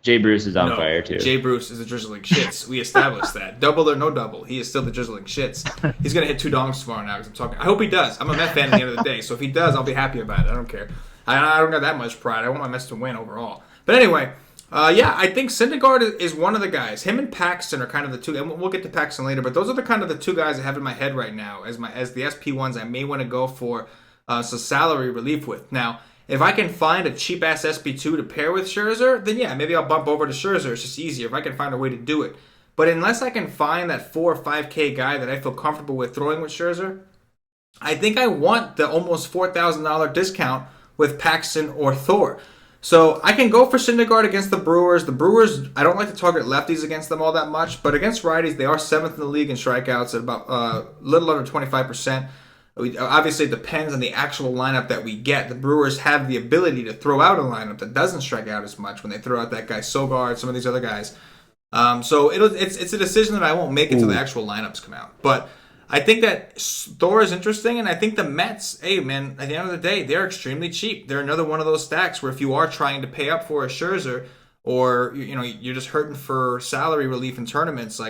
Jay Bruce is on fire too. Jay Bruce is a drizzling shits. We established that. Double or no double, he is still the drizzling shits. He's gonna hit 2 dongs tomorrow now because I'm talking. I hope he does. I'm a Met fan at the end of the day, so if he does, I'll be happy about it. I don't care. I don't got that much pride. I want my Mets to win overall. But anyway. I think Syndergaard is one of the guys. Him and Paxton are kind of the two, and we'll get to Paxton later, but those are the two guys I have in my head right now as the SP ones I may want to go for some salary relief with. Now, if I can find a cheap-ass SP2 to pair with Scherzer, then yeah, maybe I'll bump over to Scherzer. It's just easier if I can find a way to do it. But unless I can find that 4 or 5K guy that I feel comfortable with throwing with Scherzer, I think I want the almost $4,000 discount with Paxton or Thor. So I can go for Syndergaard against the Brewers. The Brewers, I don't like to target lefties against them all that much, but against righties, they are 7th in the league in strikeouts at about a little under 25%. Obviously, it depends on the actual lineup that we get. The Brewers have the ability to throw out a lineup that doesn't strike out as much when they throw out that guy Sogard, some of these other guys. So it's a decision that I won't make until the actual lineups come out. But I think that Thor is interesting, and I think the Mets, hey, man, at the end of the day, they're extremely cheap. They're another one of those stacks where if you are trying to pay up for a Scherzer or, you're just hurting for salary relief in tournaments,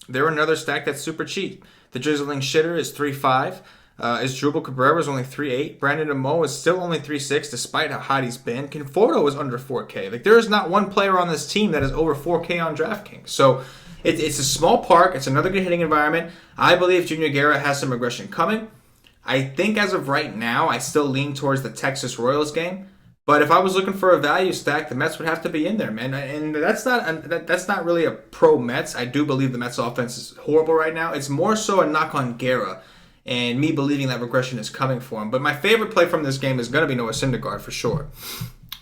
they're another stack that's super cheap. The drizzling shitter is 3.5. Asdrubal Cabrera is only 3.8. Brandon Amo is still only 3.6 despite how hot he's been. Conforto is under 4K. There is not one player on this team that is over 4K on DraftKings. So it's a small park. It's another good hitting environment. I believe Junior Guerra has some aggression coming. I think as of right now, I still lean towards the Texas Royals game. But if I was looking for a value stack, the Mets would have to be in there, man. And that's not really a pro Mets. I do believe the Mets offense is horrible right now. It's more so a knock on Guerra and me believing that regression is coming for him. But my favorite play from this game is going to be Noah Syndergaard for sure.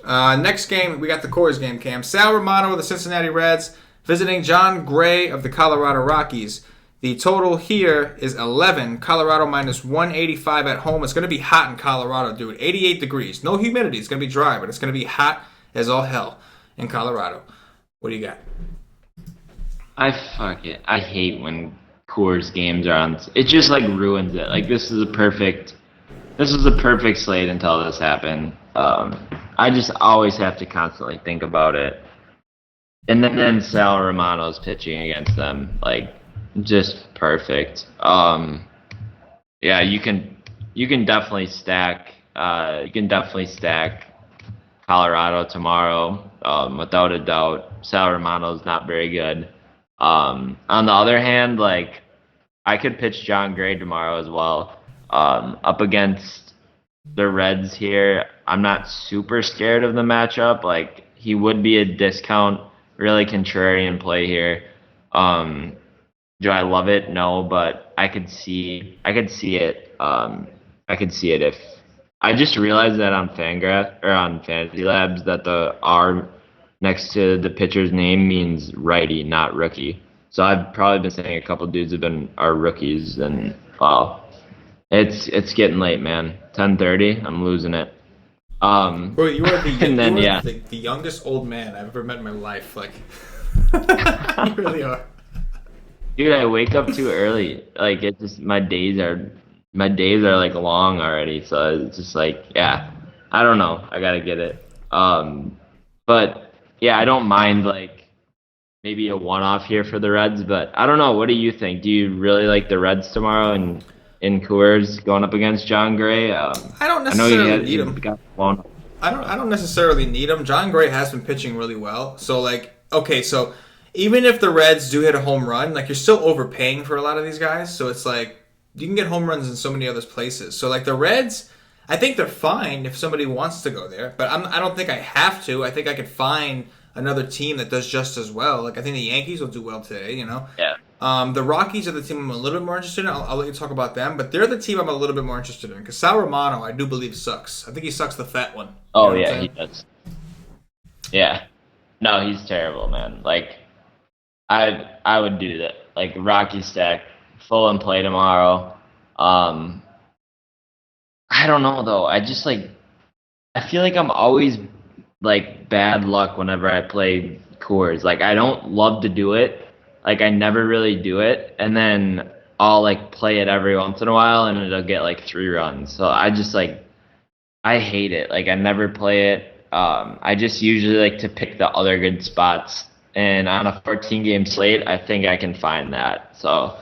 Next game, we got the Coors game, Cam. Sal Romano of the Cincinnati Reds visiting John Gray of the Colorado Rockies. The total here is 11. Colorado minus 185 at home. It's going to be hot in Colorado, dude. 88 degrees. No humidity. It's going to be dry, but it's going to be hot as all hell in Colorado. What do you got? I hate when Coors games are on. It just like ruins it. Like this is a perfect slate until this happened. I just always have to constantly think about it. And then Sal Romano's pitching against them, like just perfect. Yeah, you can definitely stack. You can definitely stack Colorado tomorrow, without a doubt. Sal Romano's not very good. On the other hand, like I could pitch John Gray tomorrow as well. Up against the Reds here, I'm not super scared of the matchup. Like he would be a discount, really contrarian play here. Do I love it? No, but I could see it. I could see it if I just realized that on Fangraph or on Fantasy Labs that the R next to the pitcher's name means righty, not rookie. So I've probably been saying a couple dudes are rookies, and wow, it's getting late, man. 10:30, I'm losing it. Bro, you are the youngest old man I've ever met in my life. Like, you really are. Dude, I wake up too early. Like it just my days are like long already. So it's just like, yeah, I don't know. I gotta get it. But yeah, I don't mind like maybe a one-off here for the Reds. But I don't know. What do you think? Do you really like the Reds tomorrow in Coors going up against John Gray? I don't necessarily need him. I don't necessarily need him. John Gray has been pitching really well. So like, okay, so even if the Reds do hit a home run, like you're still overpaying for a lot of these guys. So it's like you can get home runs in so many other places. So like the Reds, I think they're fine if somebody wants to go there. But I don't think I have to. I think I could find another team that does just as well. Like I think the Yankees will do well today, you know? Yeah. The Rockies are the team I'm a little bit more interested in. I'll let you talk about them. But they're the team I'm a little bit more interested in. Because Sal Romano, I do believe, sucks. I think he sucks the fat one. Oh, yeah, he does. Yeah. No, he's terrible, man. Like, I would do that. Like, Rocky stack, full and play tomorrow. I don't know, though. I just, like, I feel like I'm always, like, bad luck whenever I play Coors. Like, I don't love to do it. Like, I never really do it. And then I'll, like, play it every once in a while, and it'll get, like, 3 runs. So I just, like, I hate it. Like, I never play it. I just usually like to pick the other good spots. And on a 14-game slate, I think I can find that. So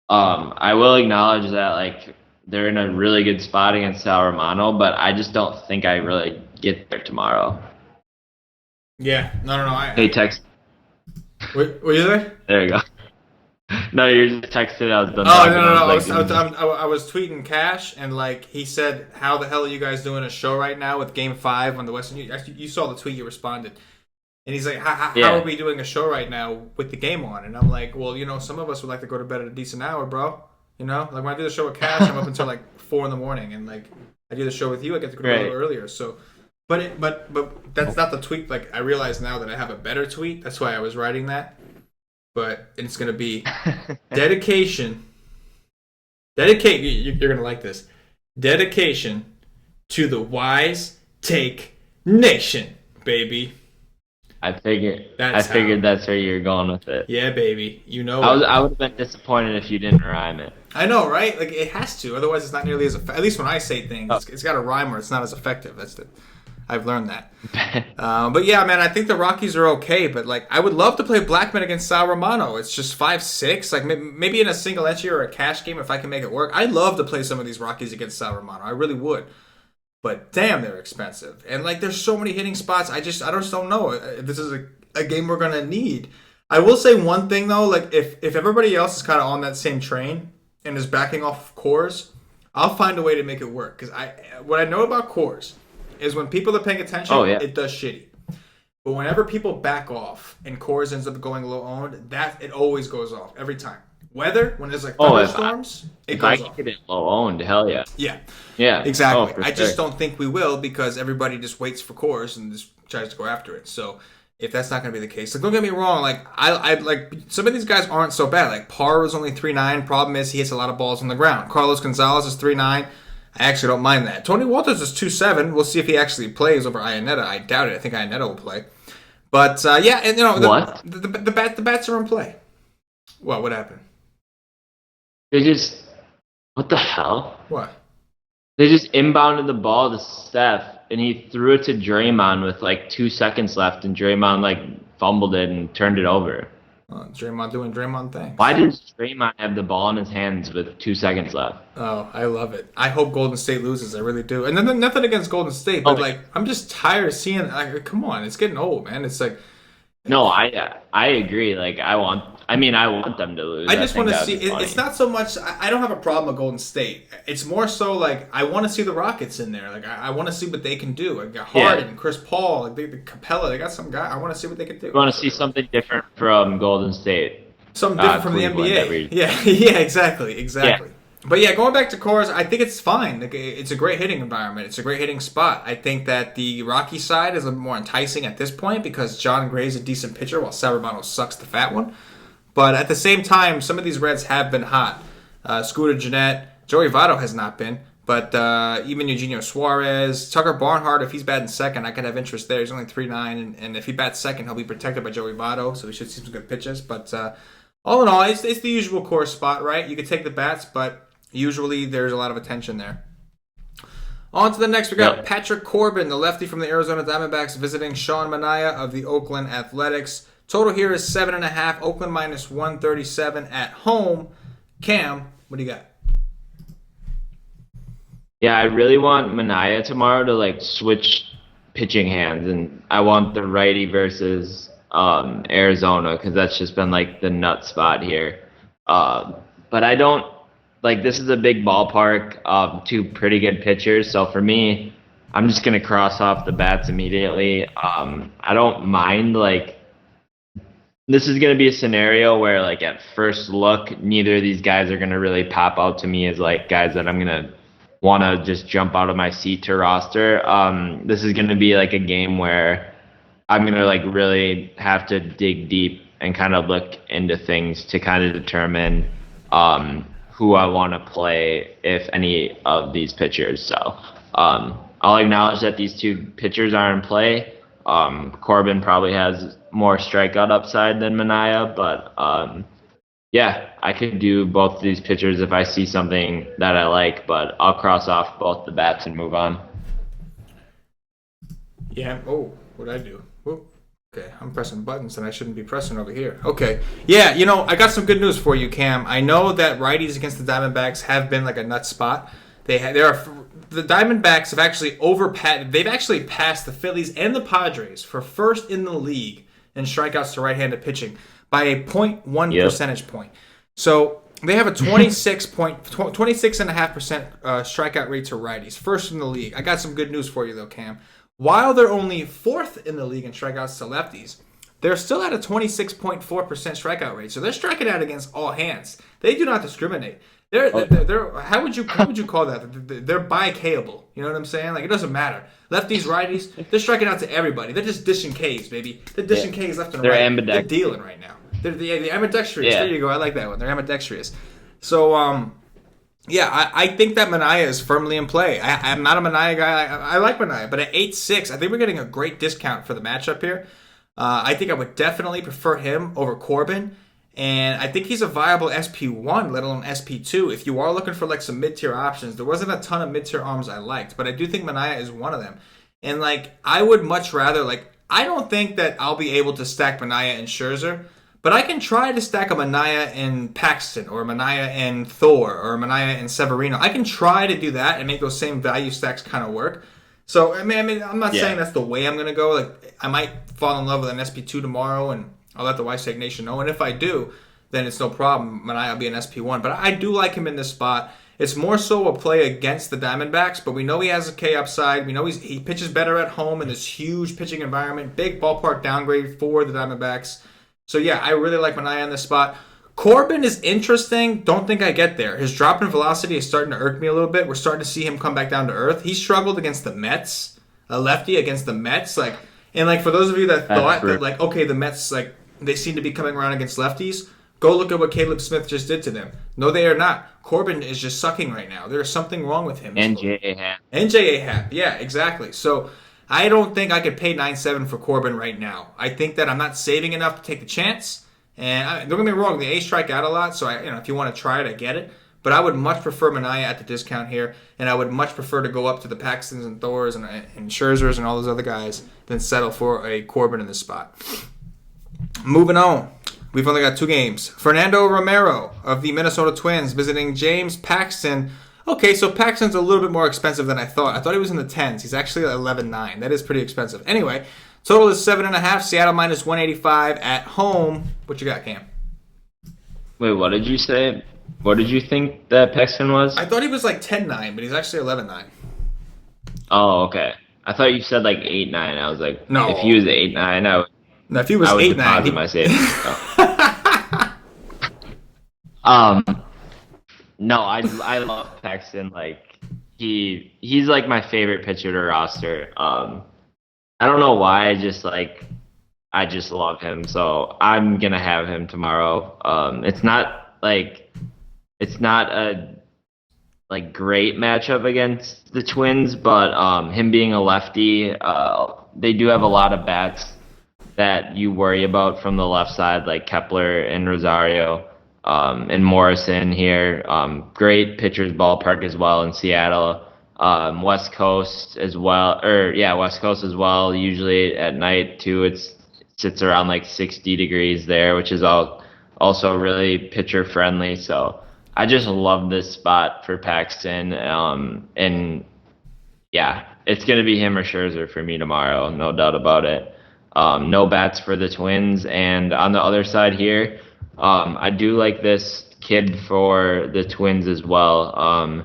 I will acknowledge that, like, they're in a really good spot against Sal Romano, but I just don't think I really get there tomorrow. Yeah. No. Hey, text. Were you there? There you go. No, you're just texting. I was done. No. I was tweeting Cash, and like he said, "How the hell are you guys doing a show right now with Game 5 on the Western?" You saw the tweet. You responded, and he's like, "How are we doing a show right now with the game on?" And I'm like, "Well, you know, some of us would like to go to bed at a decent hour, bro. You know, like when I do the show with Cash, I'm up until like 4 a.m, and like I do the show with you, I get to go to bed a little earlier. So, but that's not the tweet. Like I realize now that I have a better tweet. That's why I was writing that. But it's going to be dedication. You're going to like this. Dedication to the Wise Take Nation, baby. I figured that's where you're going with it. Yeah, baby. You know I would have been disappointed if you didn't rhyme it. I know, right? Like, it has to. Otherwise, it's not nearly as effective. At least when I say things, it's got a rhyme or it's not as effective. I've learned that. But yeah, man, I think the Rockies are okay. But like, I would love to play Blackman against Sal Romano. It's just 5-6. Like maybe in a single entry or a cash game if I can make it work. I'd love to play some of these Rockies against Sal Romano. I really would. But damn, they're expensive. And like, there's so many hitting spots. I just don't know if this is a game we're gonna need. I will say one thing though. Like if everybody else is kind of on that same train and is backing off Coors, I'll find a way to make it work. Because what I know about Coors is when people are paying attention, it does shitty. But whenever people back off and Coors ends up going low owned, it always goes off every time. Weather, when there's like thunderstorms, it goes off. If I get it low owned, hell yeah. Yeah, exactly. I just don't think we will because everybody just waits for Coors and just tries to go after it. So if that's not going to be the case. Like, don't get me wrong. Like, I like some of these guys aren't so bad. Like, Parr is only 3.9. Problem is he hits a lot of balls on the ground. Carlos Gonzalez is 3.9. I actually don't mind that. Tony Walters is 2.7. We'll see if he actually plays over Iannetta. I doubt it. I think Iannetta will play. But yeah, and the bats are in play. What happened? What the hell? What? They just inbounded the ball to Steph, and he threw it to Draymond with like 2 seconds left, and Draymond like fumbled it and turned it over. Draymond doing Draymond things. Why does Draymond have the ball in his hands with 2 seconds left? Oh, I love it. I hope Golden State loses. I really do. And then nothing against Golden State, but like I'm just tired of seeing. Like, come on, it's getting old, man. It's like. No, I agree. Like I want them to lose. I just want to see. It's not so much. I don't have a problem with Golden State. It's more so like I want to see the Rockets in there. Like I want to see what they can do. I got Harden, Chris Paul, like the Capella. They got some guy. I want to see what they can do. You want to see something different from Golden State. Something different from the NBA. Yeah, exactly. Yeah. But yeah, going back to Coors, I think it's fine. Like, it's a great hitting environment. It's a great hitting spot. I think that the Rocky side is a little more enticing at this point because John Gray's a decent pitcher while Saramano sucks the fat one. But at the same time, some of these Reds have been hot. Scooter Gennett, Joey Votto has not been. But even Eugenio Suarez, Tucker Barnhart, if he's batting second, I could have interest there. He's only 3.9, and if he bats second, he'll be protected by Joey Votto, so we should see some good pitches. But all in all, it's the usual Coors spot, right? You could take the bats, but usually there's a lot of attention there. On to the next. We got Patrick Corbin, the lefty from the Arizona Diamondbacks, visiting Sean Manaea of the Oakland Athletics. Total here is 7.5. Oakland minus 137 at home. Cam, what do you got? Yeah, I really want Manaea tomorrow to like switch pitching hands, and I want the righty versus Arizona because that's just been like the nut spot here. But I don't. Like, this is a big ballpark of two pretty good pitchers. So, for me, I'm just going to cross off the bats immediately. I don't mind, like, this is going to be a scenario where, like, at first look, neither of these guys are going to really pop out to me as, like, guys that I'm going to want to just jump out of my seat to roster. This is going to be, like, a game where I'm going to, like, really have to dig deep and kind of look into things to kind of determine who I want to play, if any of these pitchers. So I'll acknowledge that these two pitchers are in play. Corbin probably has more strikeout upside than Manaea, but yeah, I could do both of these pitchers if I see something that I like, but I'll cross off both the bats and move on. Yeah. Oh, what'd I do? Whoop. Okay, I'm pressing buttons and I shouldn't be pressing over here. Okay. Yeah, I got some good news for you, Cam. I know that righties against the Diamondbacks have been like a nut spot. The Diamondbacks have actually they've actually passed the Phillies and the Padres for first in the league in strikeouts to right-handed pitching by a 0.1 percentage point. So they have a 26.5% strikeout rate to righties, first in the league. I got some good news for you though, Cam. While they're only fourth in the league in strikeouts to lefties, they're still at a 26.4% strikeout rate. So they're striking out against all hands. They do not discriminate. They're how would you call that? They're bi-Kable. You know what I'm saying? Like, it doesn't matter. Lefties, righties, they're striking out to everybody. They're just dishing Ks, baby. They're dishing Ks left and right. They're dealing right now. They're ambidextrous. Yeah. There you go. I like that one. They're ambidextrous. So yeah, I think that Manaea is firmly in play. I'm not a Manaea guy. I like Manaea, but at 8.6, I think we're getting a great discount for the matchup here. I think I would definitely prefer him over Corbin, and I think he's a viable SP1, let alone SP2. If you are looking for like some mid-tier options, there wasn't a ton of mid-tier arms I liked, but I do think Manaea is one of them. And like, I would much rather, like, I don't think that I'll be able to stack Manaea and Scherzer, but I can try to stack a Manaea and Paxton, or a Manaea and Thor, or a Manaea and Severino. I can try to do that and make those same value stacks kind of work. So, I mean, I'm not saying that's the way I'm going to go. Like, I might fall in love with an SP2 tomorrow, and I'll let the Wisestake Nation know. And if I do, then it's no problem. Manaea will be an SP1. But I do like him in this spot. It's more so a play against the Diamondbacks, but we know he has a K upside. We know he pitches better at home in this huge pitching environment. Big ballpark downgrade for the Diamondbacks. So, yeah, I really like Manaea in this spot. Corbin is interesting. Don't think I get there. His drop in velocity is starting to irk me a little bit. We're starting to see him come back down to earth. He struggled against the Mets, a lefty against the Mets. Like, And like for those of you that thought that like, okay, the Mets like they seem to be coming around against lefties, go look at what Caleb Smith just did to them. No, they are not. Corbin is just sucking right now. There is something wrong with him. And J.A. Happ. And J.A. Happ. Yeah, exactly. So I don't think I could pay 9.7 for Corbin right now. I think that I'm not saving enough to take the chance. And don't get me wrong, the A's strike out a lot, so if you want to try it, I get it. But I would much prefer Manaea at the discount here, and I would much prefer to go up to the Paxtons and Thors and Scherzers and all those other guys than settle for a Corbin in this spot. Moving on. We've only got 2 games. Fernando Romero of the Minnesota Twins visiting James Paxton. Okay, so Paxton's a little bit more expensive than I thought. I thought he was in the 10s. He's actually at 11.9. That is pretty expensive. Anyway, total is 7.5. Seattle minus 185 at home. What you got, Cam? Wait, what did you say? What did you think that Paxton was? I thought he was like 10.9, but he's actually 11.9. Oh, okay. I thought you said like 8.9. I was like, no. If he was 8.9, I would. No, if he was 8.9, deposit my savings. No, I love Paxton. Like he's like my favorite pitcher to roster. I don't know why. I just love him. So I'm gonna have him tomorrow. It's not a like great matchup against the Twins, but him being a lefty, they do have a lot of bats that you worry about from the left side, like Kepler and Rosario. And Morrison here. Great pitcher's ballpark as well in Seattle. West Coast as well. West Coast as well. Usually at night too, it sits around like 60 degrees there, which is also really pitcher friendly. So I just love this spot for Paxton. And yeah, it's going to be him or Scherzer for me tomorrow. No doubt about it. No bats for the Twins. And on the other side here, I do like this kid for the Twins as well.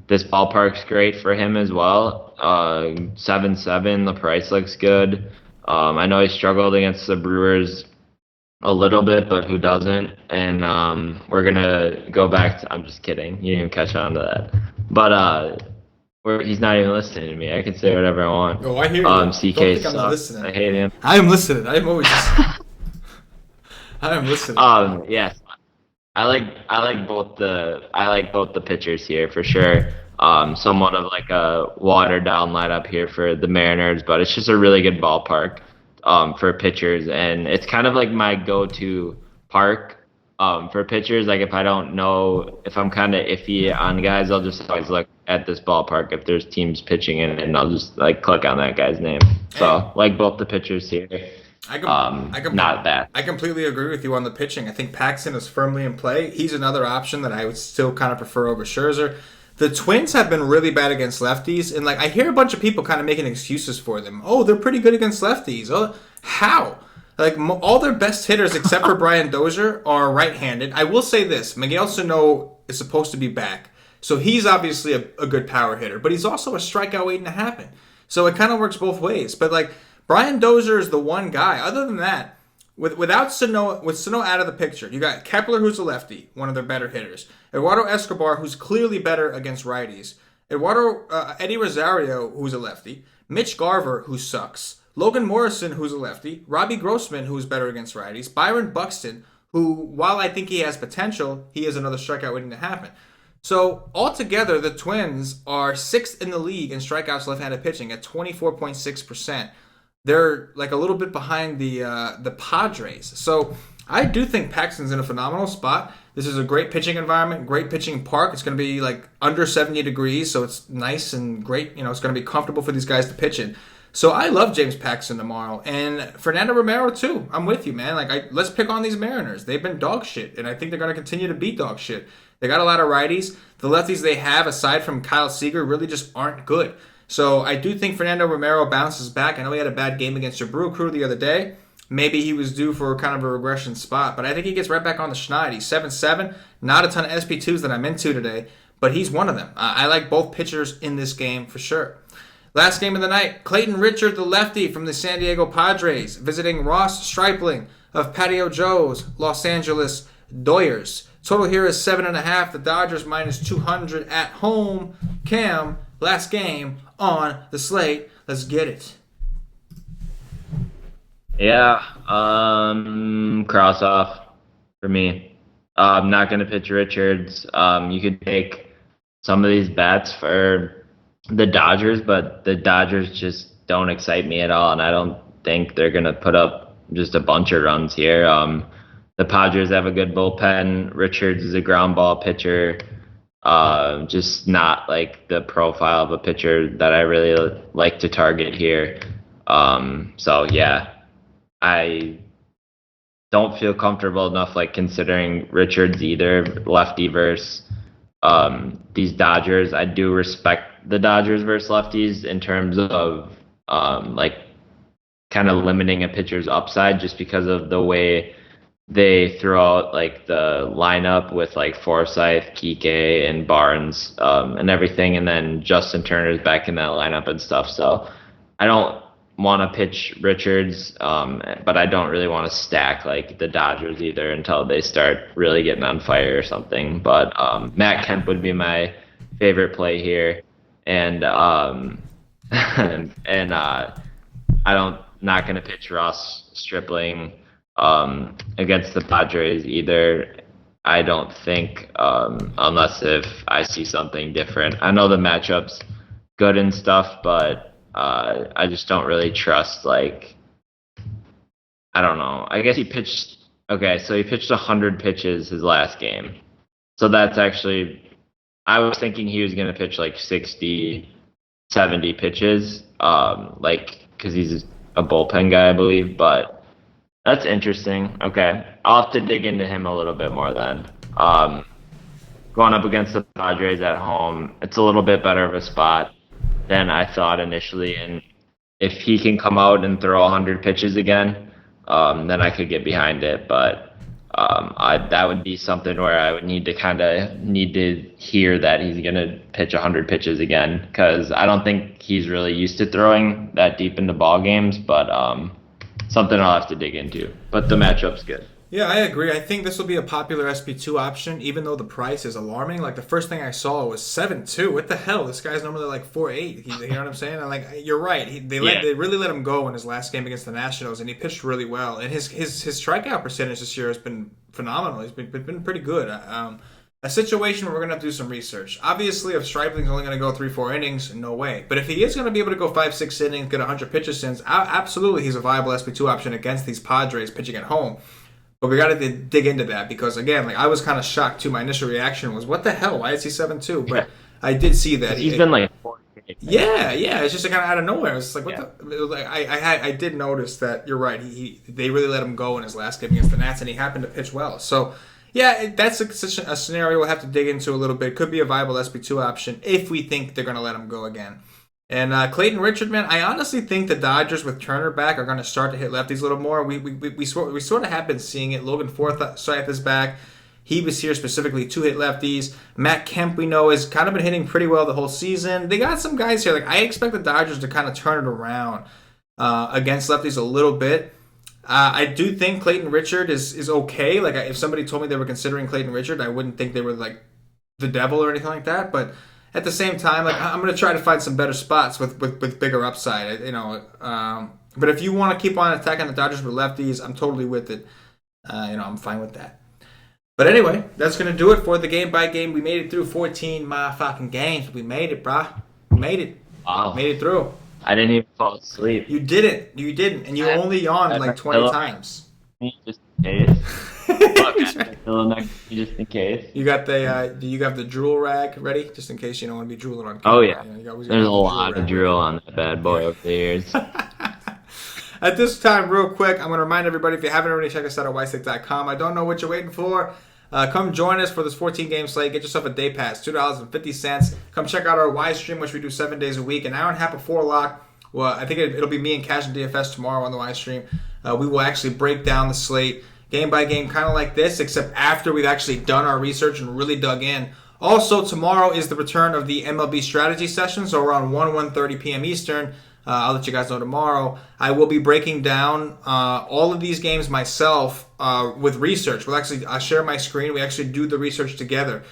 This ballpark's great for him as well. 7.7, the price looks good. I know he struggled against the Brewers a little bit, but who doesn't? And we're going to go back to... I'm just kidding. You didn't even catch on to that. But he's not even listening to me. I can say whatever I want. Oh, I hear you. CK sucks. I hate him. I am listening. I am always I am listening. Yes, I like both the pitchers here for sure. Somewhat of like a watered down lineup here for the Mariners, but it's just a really good ballpark for pitchers, and it's kind of like my go-to park for pitchers. Like if I don't know, if I'm kind of iffy on guys, I'll just always look at this ballpark if there's teams pitching in it, and I'll just like click on that guy's name. So like both the pitchers here. Not bad. I completely agree with you on the pitching. I think Paxton is firmly in play. He's another option that I would still kind of prefer over Scherzer. The Twins have been really bad against lefties, and like I hear a bunch of people kind of making excuses for them. Oh, they're pretty good against lefties. Oh, how? Like all their best hitters except for Brian Dozier are right-handed. I will say this: Miguel Sano is supposed to be back, so he's obviously a good power hitter, but he's also a strikeout waiting to happen. So it kind of works both ways. But like Brian Dozier is the one guy. Other than that, with Sano out of the picture, you got Kepler, who's a lefty, one of their better hitters. Eduardo Escobar, who's clearly better against righties. Eddie Rosario, who's a lefty. Mitch Garver, who sucks. Logan Morrison, who's a lefty. Robbie Grossman, who's better against righties. Byron Buxton, who, while I think he has potential, he has another strikeout waiting to happen. So altogether, the Twins are 6th in the league in strikeouts left-handed pitching at 24.6%. They're like a little bit behind the Padres. So I do think Paxton's in a phenomenal spot. This is a great pitching environment, great pitching park. It's going to be like under 70 degrees, so it's nice and great. It's going to be comfortable for these guys to pitch in. So I love James Paxton tomorrow, and Fernando Romero too. I'm with you, man. Let's pick on these Mariners. They've been dog shit, and I think they're going to continue to be dog shit. They got a lot of righties. The lefties they have, aside from Kyle Seager, really just aren't good. So I do think Fernando Romero bounces back. I know he had a bad game against your Brew Crew the other day. Maybe he was due for kind of a regression spot, but I think he gets right back on the schneid. He's 7.7. Not a ton of SP2s that I'm into today, but he's one of them. I like both pitchers in this game for sure. Last game of the night, Clayton Richard, the lefty from the San Diego Padres, visiting Ross Stripling of Patio Joe's Los Angeles Dodgers. Total here is 7.5. The Dodgers minus 200 at home. Cam, last game on the slate. Let's get it. Yeah, cross off for me. I'm not going to pitch Richards. You could take some of these bats for the Dodgers, but the Dodgers just don't excite me at all, and I don't think they're going to put up just a bunch of runs here. The Padres have a good bullpen. Richards is a ground ball pitcher. Just not like the profile of a pitcher that I really like to target here. So yeah, I don't feel comfortable enough like considering Richards either, lefty versus these Dodgers. I do respect the Dodgers versus lefties in terms of like kind of limiting a pitcher's upside just because of the way they throw out like the lineup with like Forsythe, Kike, and Barnes and everything, and then Justin Turner's back in that lineup and stuff. So I don't want to pitch Richards, but I don't really want to stack like the Dodgers either until they start really getting on fire or something. But Matt Kemp would be my favorite play here, and I don't not going to pitch Ross Stripling against the Padres either. I don't think unless if I see something different. I know the matchup's good and stuff, but I just don't really trust, like, I don't know. I guess he pitched, okay, so he pitched 100 pitches his last game. So that's actually, I was thinking he was going to pitch like 60, 70 pitches, like, because he's a bullpen guy, I believe, but that's interesting. Okay, I'll have to dig into him a little bit more then. Going up against the Padres at home, it's a little bit better of a spot than I thought initially. And if he can come out and throw 100 pitches again, then I could get behind it. But that would be something where I would need to hear that he's going to pitch 100 pitches again, because I don't think he's really used to throwing that deep into ball games. But something I'll have to dig into. But the matchup's good. Yeah, I agree. I think this will be a popular SP2 option, even though the price is alarming. Like, the first thing I saw was 7.2. What the hell? This guy's normally like 4.8. You know what I'm saying? And like, you're right. They really let him go in his last game against the Nationals, and he pitched really well. And his strikeout percentage this year has been phenomenal. He's been pretty good. A situation where we're going to have to do some research. Obviously, if Stripling's only going to go 3-4 innings, no way. But if he is going to be able to go 5-6 innings, get 100 pitches in, absolutely he's a viable SP2 option against these Padres pitching at home. But we got to dig into that, because, again, like, I was kind of shocked too. My initial reaction was, what the hell? Why is he 7.2? But I did see that. He's been like 4. Yeah. It's just kind of out of nowhere. It's like, what the? Like, I did notice that you're right. They really let him go in his last game against the Nats, and he happened to pitch well. So, yeah, that's a scenario we'll have to dig into a little bit. Could be a viable SP2 option if we think they're going to let him go again. And Clayton Richard, man, I honestly think the Dodgers with Turner back are going to start to hit lefties a little more. We sort of have been seeing it. Logan Forsythe is back. He was here specifically to hit lefties. Matt Kemp, we know, has kind of been hitting pretty well the whole season. They got some guys here. Like, I expect the Dodgers to kind of turn it around against lefties a little bit. I do think Clayton Richard is okay. Like, if somebody told me they were considering Clayton Richard, I wouldn't think they were like the devil or anything like that. But at the same time, like, I'm going to try to find some better spots with bigger upside, you know. But if you want to keep on attacking the Dodgers with lefties, I'm totally with it. I'm fine with that. But anyway, that's going to do it for the game by game. We made it through 14 motherfucking games. We made it, brah. We made it. Wow. Made it through. I didn't even fall asleep. You didn't. And you only yawned like 20 times. Just in case. Just in case. You got do you have the drool rag ready, just in case you don't want to be drooling on camera? Oh yeah. There's a lot of drool on that bad boy over the years. At this time, real quick, I'm going to remind everybody, if you haven't already, check us out at whitestick.com. I don't know what you're waiting for. Come join us for this 14-game slate. Get yourself a day pass, $2.50. Come check out our Y stream, which we do 7 days a week. An hour and a half before lock. Well, I think it'll be me and Cash and DFS tomorrow on the Y stream. We will actually break down the slate game by game, kind of like this, except after we've actually done our research and really dug in. Also, tomorrow is the return of the MLB strategy session, so around 1:30 p.m. Eastern. I'll let you guys know tomorrow. I will be breaking down all of these games myself with research. I share my screen. We actually do the research together.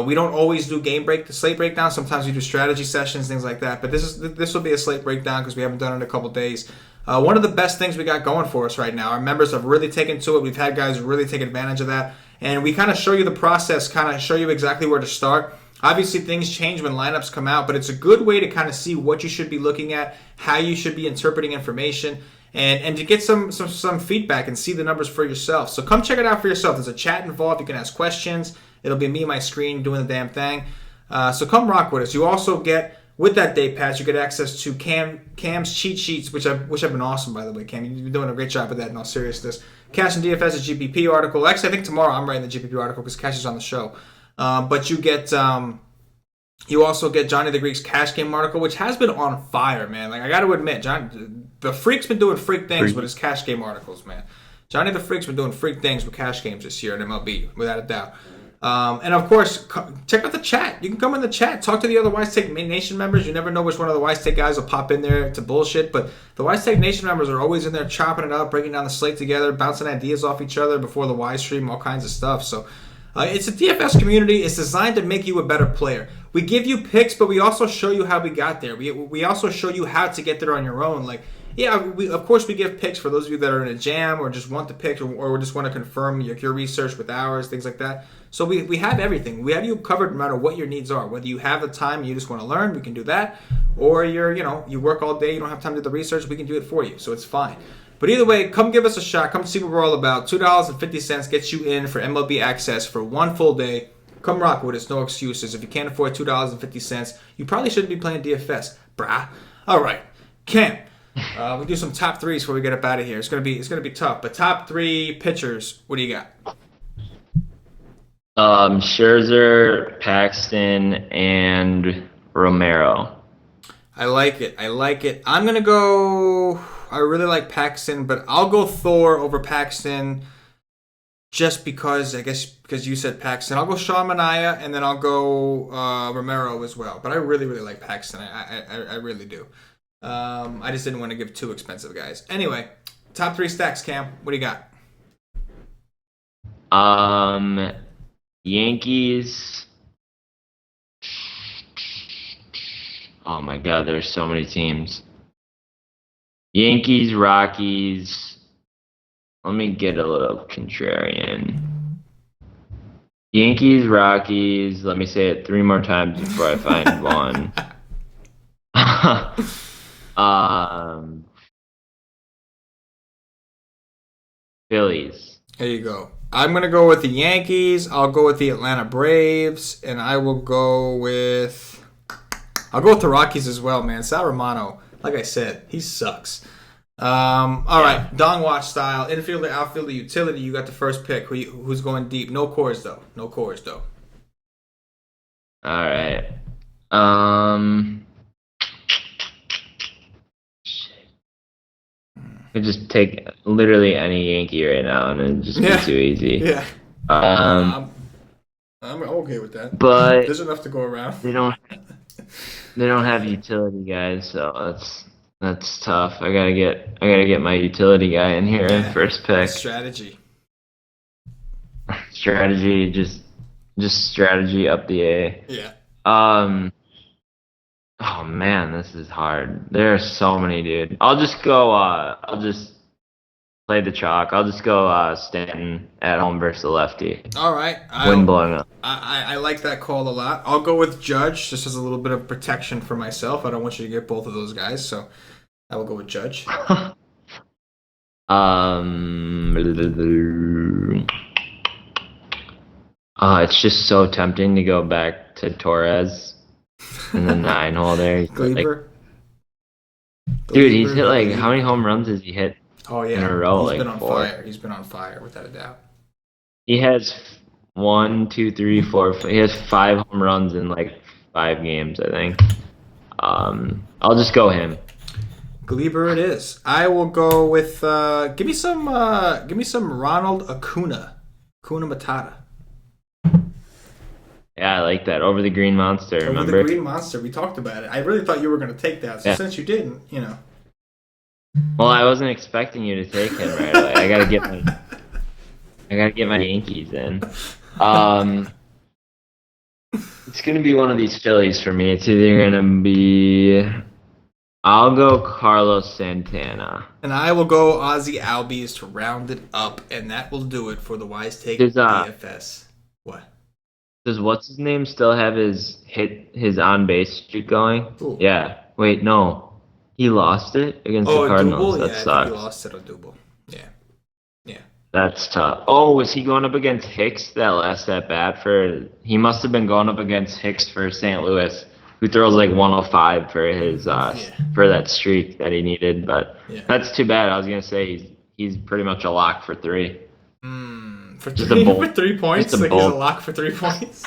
We don't always do the slate breakdown. Sometimes we do strategy sessions, things like that. But this will be a slate breakdown because we haven't done it in a couple days. One of the best things we got going for us right now. Our members have really taken to it. We've had guys really take advantage of that. And we kind of show you the process, kind of show you exactly where to start. Obviously, things change when lineups come out, but it's a good way to kind of see what you should be looking at, how you should be interpreting information, and to get some feedback and see the numbers for yourself. So come check it out for yourself. There's a chat involved. You can ask questions. It'll be me and my screen doing the damn thing. So come rock with us. You also get, with that day pass, you get access to Cam's cheat sheets, which have been awesome, by the way, Cam. You've been doing a great job with that in all seriousness. Cash and DFS, a GPP article. Actually, I think tomorrow I'm writing the GPP article because Cash is on the show. But you also get Johnny the Greek's cash game article, which has been on fire, man. Like, I got to admit, the Freak's been doing freak things with his cash game articles, man. Johnny the Freak's been doing freak things with cash games this year in MLB, without a doubt. And of course, check out the chat. You can come in the chat, talk to the other Wise Take Nation members. You never know which one of the Wise Take guys will pop in there to bullshit, but the Wise Take Nation members are always in there chopping it up, breaking down the slate together, bouncing ideas off each other before the Wise stream, all kinds of stuff. So it's a DFS community. It's designed to make you a better player. We give you picks, but we also show you how we got there. We also show you how to get there on your own. Like, yeah, of course we give picks for those of you that are in a jam or just want the pick or just want to confirm your research with ours, things like that. So we have everything. We have you covered no matter what your needs are. Whether you have the time and you just want to learn, we can do that. Or you work all day, you don't have time to do the research, we can do it for you. So it's fine. But either way, come give us a shot. Come see what we're all about. $2.50 gets you in for MLB access for one full day. Come rock with us. No excuses. If you can't afford $2.50, you probably shouldn't be playing DFS, brah. All right, Cam. We'll do some top threes before we get up out of here. It's gonna be tough. But top three pitchers. What do you got? Scherzer, Paxton, and Romero. I like it. I'm gonna go. I really like Paxton, but I'll go Thor over Paxton. Just because, I guess, because you said Paxton. I'll go Sean Manaea, and then I'll go Romero as well. But I really, really like Paxton. I really do. I just didn't want to give too expensive guys. Anyway, top three stacks, Cam. What do you got? Yankees. Oh my God, there's so many teams. Yankees, Rockies. Let me get a little contrarian. Yankees, Rockies. Let me say it 3 more times before I find one. Phillies. There you go. I'm going to go with the Yankees. I'll go with the Atlanta Braves. And I will go with... I'll go with the Rockies as well, man. Sal Romano, like I said, he sucks. All right, Don Watch style. Infielder, outfielder, utility. You got the first pick. Who's going deep? No cores, though. All right. I just take literally any Yankee right now, and it'd just be too easy. Yeah. I'm okay with that. But there's enough to go around. They don't have utility guys, so that's tough. I gotta get my utility guy in here in first pick. Strategy, just strategy up the A. Yeah. Oh man, this is hard. There are so many, dude. I'll just play the chalk. I'll just go Stanton at home versus the lefty. All right. Wind blowing up. I like that call a lot. I'll go with Judge just as a little bit of protection for myself. I don't want you to get both of those guys, so I will go with Judge. It's just so tempting to go back to Torres in the 9 hole there. Dude, he's hit like how many home runs has he hit? Oh yeah, in a row, he's been on 4. fire. He's been on fire without a doubt. He has 1, 2, 3, 4. He has 5 home runs in like 5 games, I think. I'll just go him. Glieber it is. I will go with give me some Ronald Acuna Matata. Yeah, I like that. Over the Green Monster, remember? Over the Green Monster. We talked about it. I really thought you were going to take that. So since you didn't, Well, I wasn't expecting you to take him right away. I gotta get my Yankees in. It's going to be one of these Phillies for me. It's either going to be. I'll go Carlos Santana. And I will go Ozzy Albies to round it up, and that will do it for the Wise Take Does, DFS. What? Does what's his name still have his on base streak going? Ooh. Yeah. Wait, no. He lost it against the Cardinals. That sucks. I think he lost it on Double. Yeah. That's tough. Oh, was he going up against Hicks that last at bat for? He must have been going up against Hicks for St. Louis, who throws like 105 for his for that streak that he needed. But that's too bad. I was gonna say he's pretty much a lock for 3. For 3 points, like he's a lock for 3 points.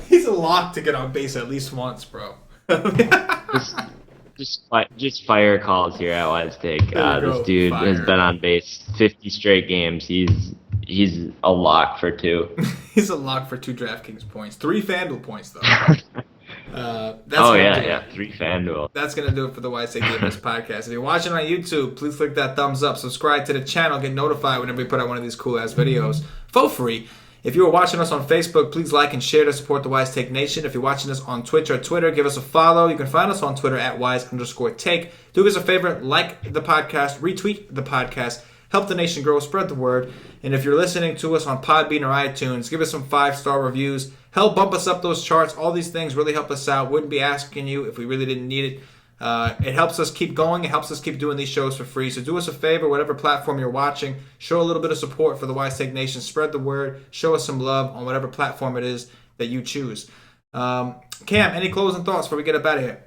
He's a lock to get on base at least once, bro. Just fire calls here at Wise Take. This dude has been on base 50 straight games. He's a lock for 2. He's a lock for 2 DraftKings points. 3 FanDuel points though. 3 FanDuel. That's gonna do it for the Wise Take DFS podcast. If you're watching on YouTube, please click that thumbs up, subscribe to the channel, get notified whenever we put out one of these cool ass videos for free. If you are watching us on Facebook, please like and share to support the Wise Take Nation. If you're watching us on Twitch or Twitter, give us a follow. You can find us on Twitter at @wise_take. Do us a favor, like the podcast, retweet the podcast, help the nation grow, spread the word. And if you're listening to us on Podbean or iTunes, give us some 5-star reviews. Help bump us up those charts. All these things really help us out. Wouldn't be asking you if we really didn't need it. It helps us keep going. It helps us keep doing these shows for free. So do us a favor, whatever platform you're watching, show a little bit of support for the Wise Take Nation. Spread the word. Show us some love on whatever platform it is that you choose. Cam, any closing thoughts before we get up out of here?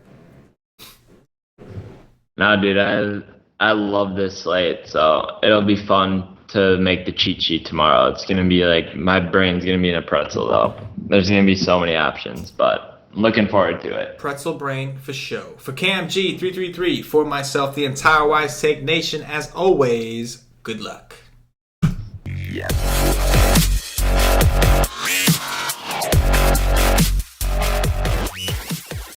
No, dude, I love this slate. So it'll be fun to make the cheat sheet tomorrow. It's going to be like, my brain's going to be in a pretzel, though. There's going to be so many options, but I'm looking forward to it. Pretzel brain for show. For KamG333, for myself, the entire Wise Take Nation, as always, good luck. Yeah.